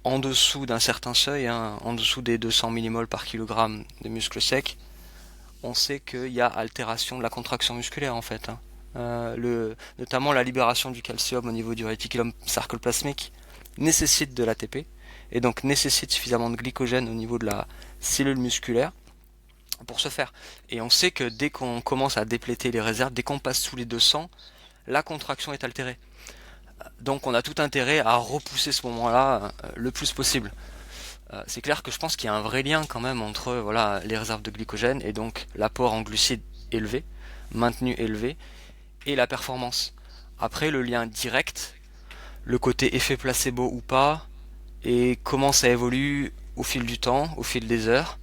[SPEAKER 2] en dessous d'un certain seuil, en dessous des 200 millimoles par kilogramme de muscle sec, on sait qu'il y a altération de la contraction musculaire en fait. Notamment la libération du calcium au niveau du réticulum sarcoplasmique nécessite de l'ATP et donc nécessite suffisamment de glycogène au niveau de la cellule musculaire pour se faire. Et on sait que dès qu'on commence à dépléter les réserves, dès qu'on passe sous les 200, la contraction est altérée. Donc on a tout intérêt à repousser ce moment-là le plus possible. C'est clair que je pense qu'il y a un vrai lien quand même entre voilà, les réserves de glycogène et donc l'apport en glucides élevé, maintenu élevé, et la performance. Après, le lien direct, le côté effet placebo ou pas, et comment ça évolue au fil du temps, au fil des heures.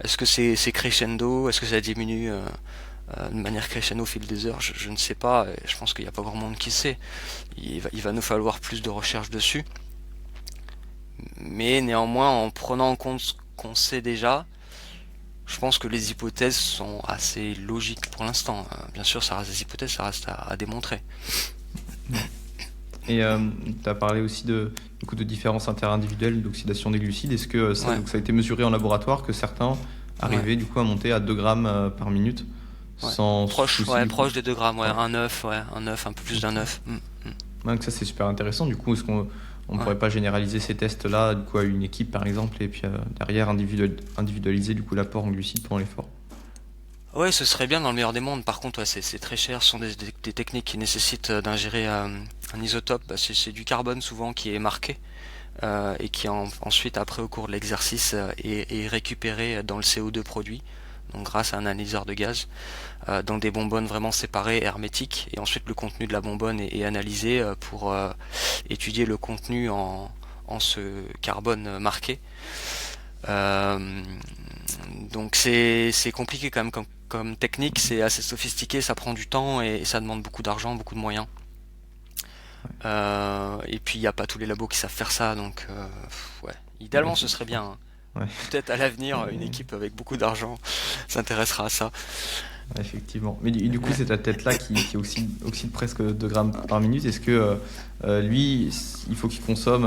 [SPEAKER 2] Est-ce que c'est crescendo? Est-ce que ça diminue de manière crescendo au fil des heures? Je ne sais pas. Je pense qu'il n'y a pas grand monde qui sait. Il va nous falloir plus de recherche dessus. Mais néanmoins, en prenant en compte ce qu'on sait déjà, je pense que les hypothèses sont assez logiques pour l'instant. Bien sûr, ça reste des hypothèses, ça reste à démontrer.
[SPEAKER 1] Et tu as parlé aussi de différences interindividuelles d'oxydation des glucides. Est-ce que ça,
[SPEAKER 2] Ouais.
[SPEAKER 1] donc ça a été mesuré en laboratoire que certains arrivaient du coup à monter à 2 grammes par minute
[SPEAKER 2] Ouais.
[SPEAKER 1] sans
[SPEAKER 2] Proche,
[SPEAKER 1] souci
[SPEAKER 2] ouais,
[SPEAKER 1] du coup.
[SPEAKER 2] proche des 2 grammes, ouais,
[SPEAKER 1] Ouais.
[SPEAKER 2] un œuf, un peu plus d'un œuf.
[SPEAKER 1] Ouais, donc ça c'est super intéressant. Du coup, est-ce qu'on
[SPEAKER 2] Ouais.
[SPEAKER 1] pourrait pas généraliser ces tests-là du coup à une équipe par exemple et puis derrière individualiser du coup l'apport en glucides pendant l'effort?
[SPEAKER 2] Ouais, ce serait bien dans le meilleur des mondes. Par contre, ouais, c'est très cher. Ce sont des techniques qui nécessitent d'ingérer un isotope. Bah, c'est du carbone souvent qui est marqué et qui ensuite, après, au cours de l'exercice, est récupéré dans le CO2 produit. Donc grâce à un analyseur de gaz, dans des bonbonnes vraiment séparées, hermétiques. Et ensuite, le contenu de la bonbonne est analysé pour étudier le contenu en ce carbone marqué. Euh, donc c'est compliqué quand même comme technique, c'est assez sophistiqué, ça prend du temps et ça demande beaucoup d'argent, beaucoup de moyens. Et puis il n'y a pas tous les labos qui savent faire ça, donc ouais. Idéalement ce serait bien, hein.
[SPEAKER 1] Ouais.
[SPEAKER 2] Peut-être à l'avenir une équipe avec beaucoup d'argent s'intéressera à ça.
[SPEAKER 1] Ouais, effectivement. Mais du coup, cette athlète-là qui oxyde presque 2 grammes par minute, est-ce que lui, il faut qu'il consomme,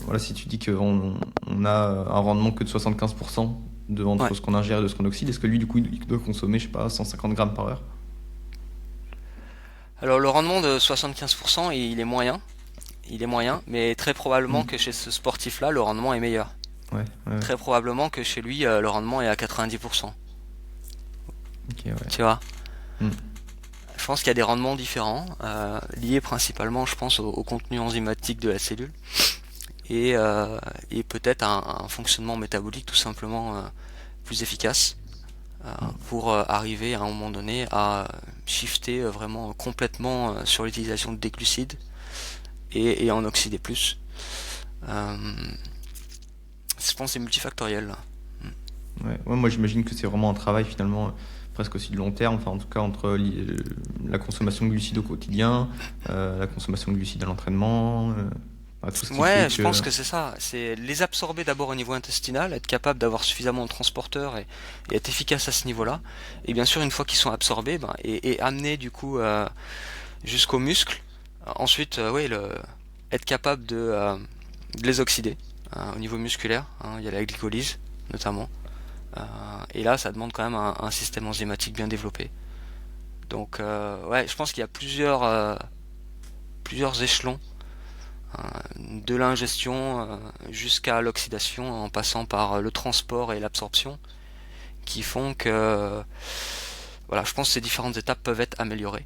[SPEAKER 1] voilà, si tu dis qu'on a un rendement que de 75% entre
[SPEAKER 2] Ouais.
[SPEAKER 1] ce qu'on ingère et de ce qu'on oxyde, est-ce que lui, du coup, il doit consommer, je sais pas, 150 grammes par heure?
[SPEAKER 2] Alors le rendement de 75%, il est moyen, mais très probablement
[SPEAKER 1] Mm.
[SPEAKER 2] que chez ce sportif-là, le rendement est meilleur.
[SPEAKER 1] Ouais, ouais,
[SPEAKER 2] Très probablement que chez lui, le rendement est à 90%.
[SPEAKER 1] ok, ouais.
[SPEAKER 2] Tu vois?
[SPEAKER 1] Mm.
[SPEAKER 2] Je pense qu'il y a des rendements différents, liés principalement, je pense, au contenu enzymatique de la cellule et peut-être un fonctionnement métabolique tout simplement plus efficace pour arriver à un moment donné à shifter vraiment complètement sur l'utilisation des glucides et en oxyder plus. Euh, je pense que c'est multifactoriel, là.
[SPEAKER 1] Ouais. Ouais, moi, j'imagine que c'est vraiment un travail finalement presque aussi de long terme, enfin en tout cas entre la consommation de glucides au quotidien, la consommation de glucides à l'entraînement, tout ce qui fait
[SPEAKER 2] Ouais, je
[SPEAKER 1] que...
[SPEAKER 2] pense que c'est ça. C'est les absorber d'abord au niveau intestinal, être capable d'avoir suffisamment de transporteurs et être efficace à ce niveau-là. Et bien sûr, une fois qu'ils sont absorbés, ben, et amenés du coup jusqu'aux muscles, ensuite, oui, être capable de les oxyder au niveau musculaire, hein. Il y a la glycolyse notamment. Euh, et là, ça demande quand même un système enzymatique bien développé. Donc, ouais, je pense qu'il y a plusieurs échelons de l'ingestion jusqu'à l'oxydation en passant par le transport et l'absorption qui font que voilà, je pense que ces différentes étapes peuvent être améliorées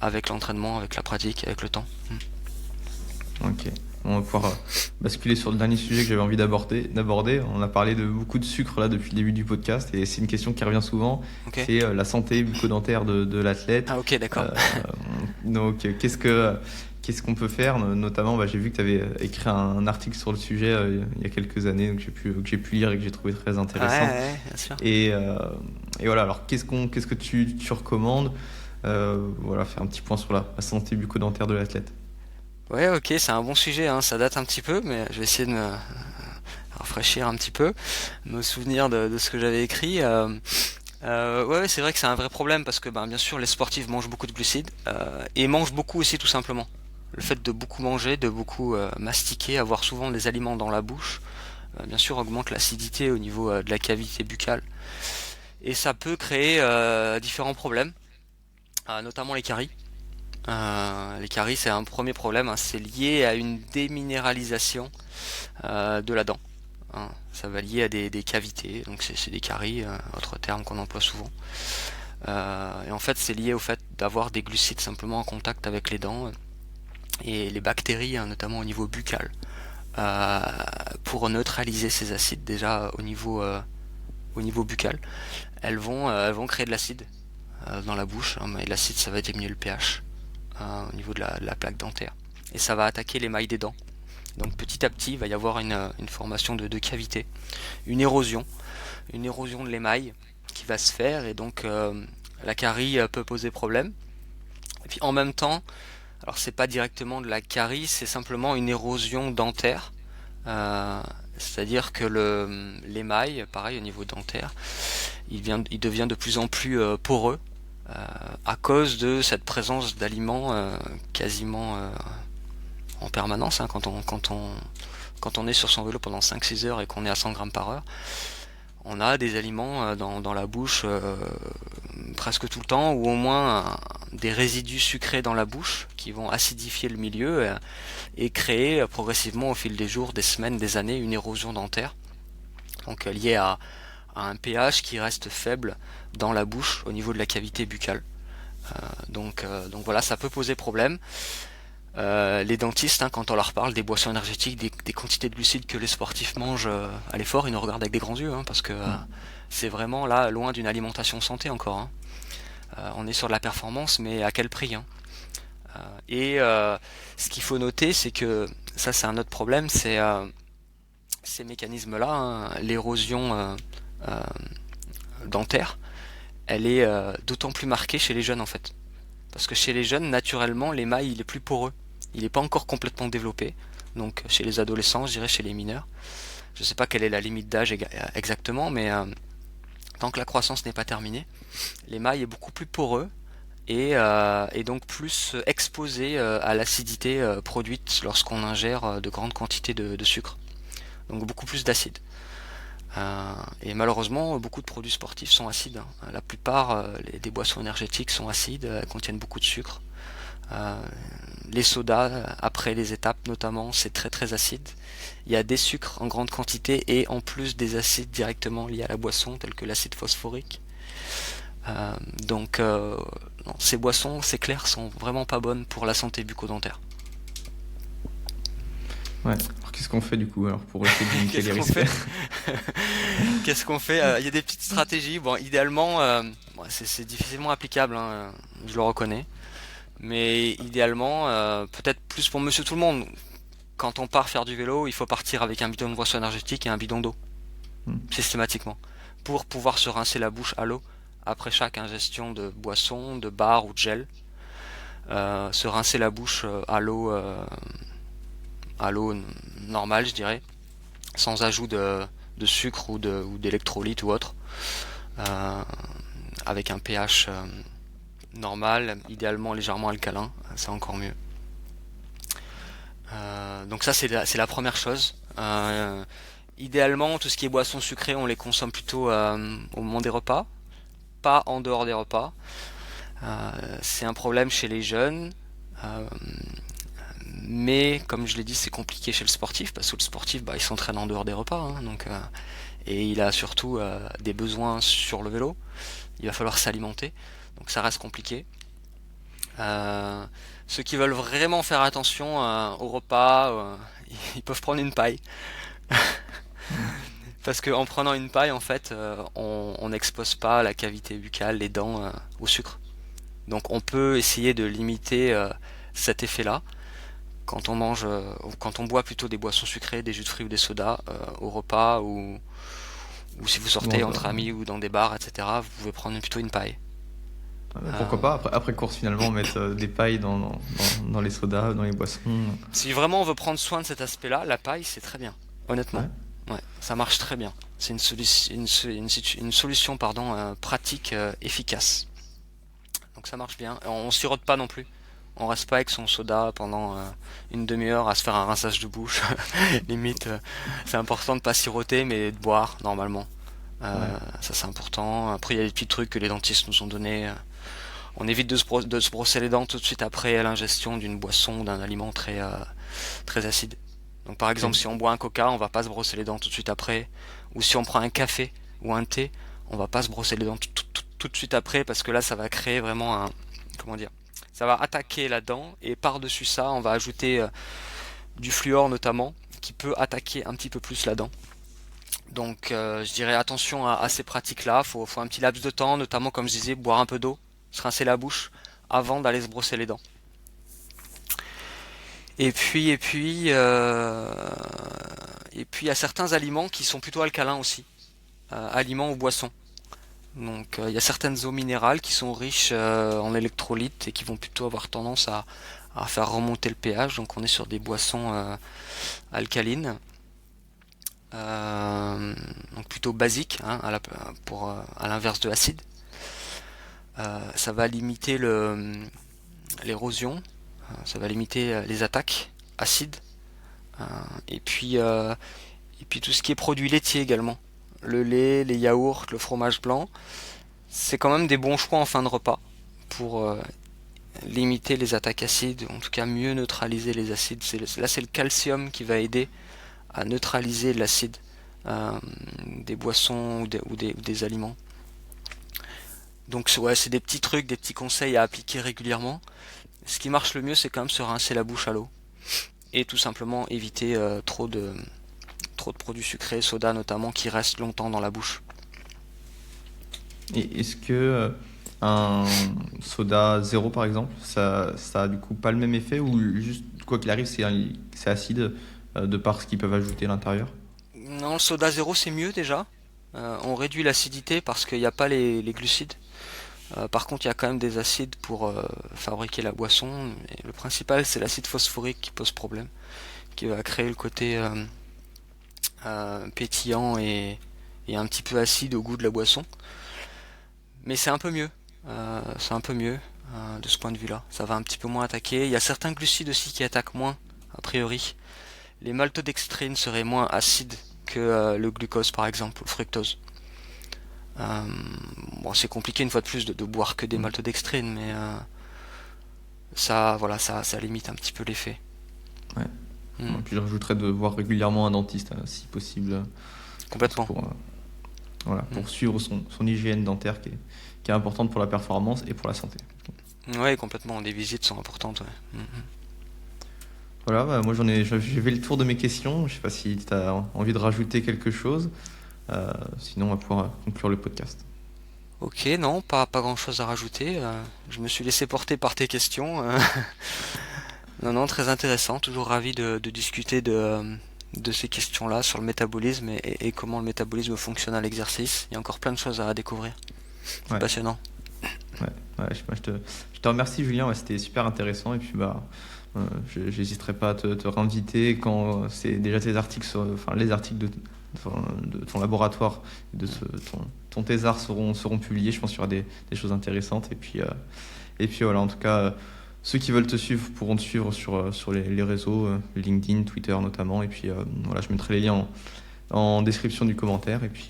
[SPEAKER 2] avec l'entraînement, avec la pratique, avec le temps.
[SPEAKER 1] Ok. On va pouvoir basculer sur le dernier sujet que j'avais envie d'aborder. On a parlé de beaucoup de sucre là depuis le début du podcast et c'est une question qui revient souvent.
[SPEAKER 2] Ok.
[SPEAKER 1] C'est la santé bucco-dentaire de l'athlète.
[SPEAKER 2] Ah ok, d'accord.
[SPEAKER 1] Donc qu'est-ce qu'on peut faire? Notamment, j'ai vu que tu avais écrit un article sur le sujet il y a quelques années donc que j'ai pu lire et que j'ai trouvé très intéressant.
[SPEAKER 2] Ouais, bien sûr.
[SPEAKER 1] Et voilà, alors qu'est-ce que tu recommandes? Voilà, faire un petit point sur la santé bucco-dentaire de l'athlète.
[SPEAKER 2] Ouais, ok, c'est un bon sujet, hein. Ça date un petit peu, mais je vais essayer de me rafraîchir un petit peu, me souvenir de ce que j'avais écrit. Ouais, c'est vrai que c'est un vrai problème parce que ben, bien sûr les sportifs mangent beaucoup de glucides et mangent beaucoup aussi tout simplement. Le fait de beaucoup manger, de beaucoup mastiquer, avoir souvent des aliments dans la bouche, bien sûr augmente l'acidité au niveau de la cavité buccale et ça peut créer différents problèmes. notamment les caries. Les caries, c'est un premier problème, hein. C'est lié à une déminéralisation de la dent, hein. Ça va lier à des cavités, donc c'est des caries, autre terme qu'on emploie souvent. Et en fait, c'est lié au fait d'avoir des glucides simplement en contact avec les dents et les bactéries, hein, notamment au niveau buccal, euh, pour neutraliser ces acides déjà au niveau buccal. Elles vont créer de l'acide dans la bouche, hein, mais l'acide, ça va diminuer le pH au niveau de la plaque dentaire. Et ça va attaquer l'émail des dents. Donc petit à petit, il va y avoir une formation de cavités, une érosion de l'émail qui va se faire, et donc la carie peut poser problème. Et puis en même temps, alors c'est pas directement de la carie, c'est simplement une érosion dentaire. Euh, C'est-à-dire que l'émail, pareil au niveau dentaire, il devient de plus en plus poreux à cause de cette présence d'aliments quasiment en permanence, hein. Quand on est sur son vélo pendant 5-6 heures et qu'on est à 100 grammes par heure, on a des aliments dans la bouche presque tout le temps, ou au moins des résidus sucrés dans la bouche qui vont acidifier le milieu et créer progressivement au fil des jours, des semaines, des années une érosion dentaire, donc liée à un pH qui reste faible dans la bouche au niveau de la cavité buccale. Donc voilà, ça peut poser problème. Les dentistes, hein, quand on leur parle des boissons énergétiques, des quantités de glucides que les sportifs mangent à l'effort, ils nous regardent avec des grands yeux, hein, parce que c'est vraiment là loin d'une alimentation santé encore, hein. On est sur de la performance, mais à quel prix, hein. Ce qu'il faut noter, c'est que ça, c'est un autre problème, c'est ces mécanismes-là, hein, l'érosion euh, dentaire, elle est d'autant plus marquée chez les jeunes en fait. Parce que chez les jeunes, naturellement, l'émail il est plus poreux. Il n'est pas encore complètement développé. Donc chez les adolescents, je dirais chez les mineurs. Je ne sais pas quelle est la limite d'âge exactement, mais tant que la croissance n'est pas terminée, l'émail est beaucoup plus poreux et donc plus exposé à l'acidité produite lorsqu'on ingère de grandes quantités de sucre. Donc beaucoup plus d'acide. Et malheureusement, beaucoup de produits sportifs sont acides, hein. La plupart des boissons énergétiques sont acides, contiennent beaucoup de sucre. Euh, les sodas, après les étapes notamment, c'est très très acide. Il y a des sucres en grande quantité et en plus des acides directement liés à la boisson, tels que l'acide phosphorique. Euh, donc non, ces boissons, c'est clair, sont vraiment pas bonnes pour la santé bucco-dentaire.
[SPEAKER 1] Ouais. Alors qu'est-ce qu'on fait du coup alors pour essayer de limiter
[SPEAKER 2] Qu'est-ce
[SPEAKER 1] les
[SPEAKER 2] qu'on
[SPEAKER 1] risques?
[SPEAKER 2] fait Qu'est-ce qu'on fait Il y a des petites stratégies. Bon, idéalement, bon, c'est difficilement applicable, hein, je le reconnais. Mais idéalement, peut-être plus pour monsieur tout le monde. Quand on part faire du vélo, il faut partir avec un bidon de boisson énergétique et un bidon d'eau,
[SPEAKER 1] Hmm.
[SPEAKER 2] systématiquement, pour pouvoir se rincer la bouche à l'eau après chaque ingestion de boisson, de bar ou de gel. Se rincer la bouche à l'eau normale, je dirais, sans ajout de sucre ou d'électrolytes ou autre, euh, avec un pH normal, idéalement légèrement alcalin, c'est encore mieux. Donc ça c'est la première chose. Idéalement, tout ce qui est boissons sucrées, on les consomme plutôt au moment des repas, pas en dehors des repas. C'est un problème chez les jeunes, euh, mais comme je l'ai dit, c'est compliqué chez le sportif parce que le sportif, bah, il s'entraîne en dehors des repas, hein, donc et il a surtout des besoins sur le vélo. Il va falloir s'alimenter, donc ça reste compliqué. Euh, Ceux qui veulent vraiment faire attention au repas, ils peuvent prendre une paille. Parce qu'en prenant une paille, en fait, on n'expose pas la cavité buccale, les dents, au sucre. Donc on peut essayer de limiter cet effet-là quand on mange, ou quand on boit plutôt des boissons sucrées, des jus de fruits ou des sodas au repas, ou si vous sortez
[SPEAKER 1] Bon,
[SPEAKER 2] entre amis ou dans des bars, etc. Vous pouvez prendre plutôt une paille.
[SPEAKER 1] pourquoi pas après course finalement mettre des pailles dans les sodas, dans les boissons.
[SPEAKER 2] Si vraiment on veut prendre soin de cet aspect-là, la paille c'est très bien, honnêtement.
[SPEAKER 1] Ouais.
[SPEAKER 2] Ouais, ça marche très bien. C'est une solution pardon, pratique, efficace. Donc ça marche bien. On sirote pas non plus. On reste pas avec son soda pendant une demi-heure à se faire un rinçage de bouche. Limite, c'est important de pas siroter, mais de boire normalement.
[SPEAKER 1] Ouais.
[SPEAKER 2] Ça c'est important. Après il y a des petits trucs que les dentistes nous ont donnés. On évite de se brosser les dents tout de suite après l'ingestion d'une boisson, d'un aliment très acide. Donc par exemple, si on boit un coca, on va pas se brosser les dents tout de suite après. Ou si on prend un café ou un thé, on va pas se brosser les dents tout de suite après, parce que là, ça va créer vraiment comment dire, ça va attaquer la dent, et par-dessus ça, on va ajouter du fluor notamment, qui peut attaquer un petit peu plus la dent. Donc je dirais attention à ces pratiques-là, faut un petit laps de temps, notamment comme je disais, boire un peu d'eau, se rincer la bouche avant d'aller se brosser les dents. Et puis il y a certains aliments qui sont plutôt alcalins aussi, aliments ou boissons. Donc il y a certaines eaux minérales qui sont riches en électrolytes et qui vont plutôt avoir tendance à faire remonter le pH. Donc on est sur des boissons alcalines, donc plutôt basiques, hein, à l'inverse de acide. Ça va limiter l'érosion, ça va limiter les attaques acides, euh, et puis euh, et puis tout ce qui est produits laitiers également. Le lait, les yaourts, le fromage blanc, c'est quand même des bons choix en fin de repas pour limiter les attaques acides, en tout cas mieux neutraliser les acides. Là, c'est le calcium qui va aider à neutraliser l'acide des boissons ou des aliments. Donc ouais, c'est des petits trucs, des petits conseils à appliquer régulièrement. Ce qui marche le mieux, c'est quand même se rincer la bouche à l'eau et tout simplement éviter trop de produits sucrés, soda notamment, qui restent longtemps dans la bouche.
[SPEAKER 1] Et est-ce que un soda zéro, par exemple, ça a du coup pas le même effet ou juste, quoi qu'il arrive, c'est acide de par ce qu'ils peuvent ajouter à l'intérieur?
[SPEAKER 2] Non, le soda zéro c'est mieux déjà. On réduit l'acidité parce qu'il n'y a pas les glucides. Par contre, il y a quand même des acides pour fabriquer la boisson. Et le principal, c'est l'acide phosphorique qui pose problème, qui va créer le côté pétillant et un petit peu acide au goût de la boisson. Mais c'est un peu mieux. De ce point de vue-là. Ça va un petit peu moins attaquer. Il y a certains glucides aussi qui attaquent moins, a priori. Les maltodextrines seraient moins acides que le glucose par exemple, ou le fructose. Euh, bon, c'est compliqué une fois de plus de boire que des maltodextrines, mais ça limite un petit peu l'effet.
[SPEAKER 1] Ouais.
[SPEAKER 2] Mm.
[SPEAKER 1] Puis je rajouterais de voir régulièrement un dentiste, si possible,
[SPEAKER 2] Complètement.
[SPEAKER 1] pour suivre son hygiène dentaire qui est importante pour la performance et pour la santé.
[SPEAKER 2] Ouais, complètement. Des visites sont importantes. Ouais. Mm.
[SPEAKER 1] Voilà, bah, moi j'ai fait le tour de mes questions. Je sais pas si tu as envie de rajouter quelque chose. Sinon, on va pouvoir conclure le podcast.
[SPEAKER 2] Ok, non, pas grand chose à rajouter. Je me suis laissé porter par tes questions. Non, très intéressant. Toujours ravi de discuter de ces questions-là sur le métabolisme et comment le métabolisme fonctionne à l'exercice. Il y a encore plein de choses à découvrir. C'est
[SPEAKER 1] Ouais,
[SPEAKER 2] passionnant.
[SPEAKER 1] je te remercie, Julien. Ouais, c'était super intéressant. Et puis, j'hésiterai pas à te réinviter quand c'est déjà tes articles, les articles de ton laboratoire, ton thésard seront publiés. Je pense qu'il y aura des choses intéressantes. Et puis voilà, en tout cas, ceux qui veulent te suivre pourront te suivre sur les réseaux, LinkedIn, Twitter notamment. Et puis voilà, je mettrai les liens en description du commentaire. Et puis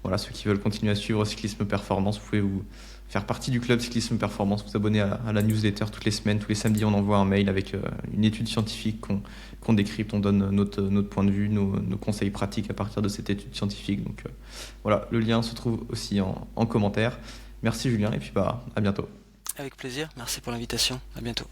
[SPEAKER 1] voilà, ceux qui veulent continuer à suivre Cyclisme Performance, vous pouvez vous faire partie du club Cyclisme Performance, vous abonner à la newsletter toutes les semaines. Tous les samedis, on envoie un mail avec une étude scientifique qu'on décrypte, on donne notre point de vue, nos conseils pratiques à partir de cette étude scientifique. Donc voilà, le lien se trouve aussi en commentaire. Merci Julien, et puis à bientôt.
[SPEAKER 2] Avec plaisir. Merci pour l'invitation. À bientôt.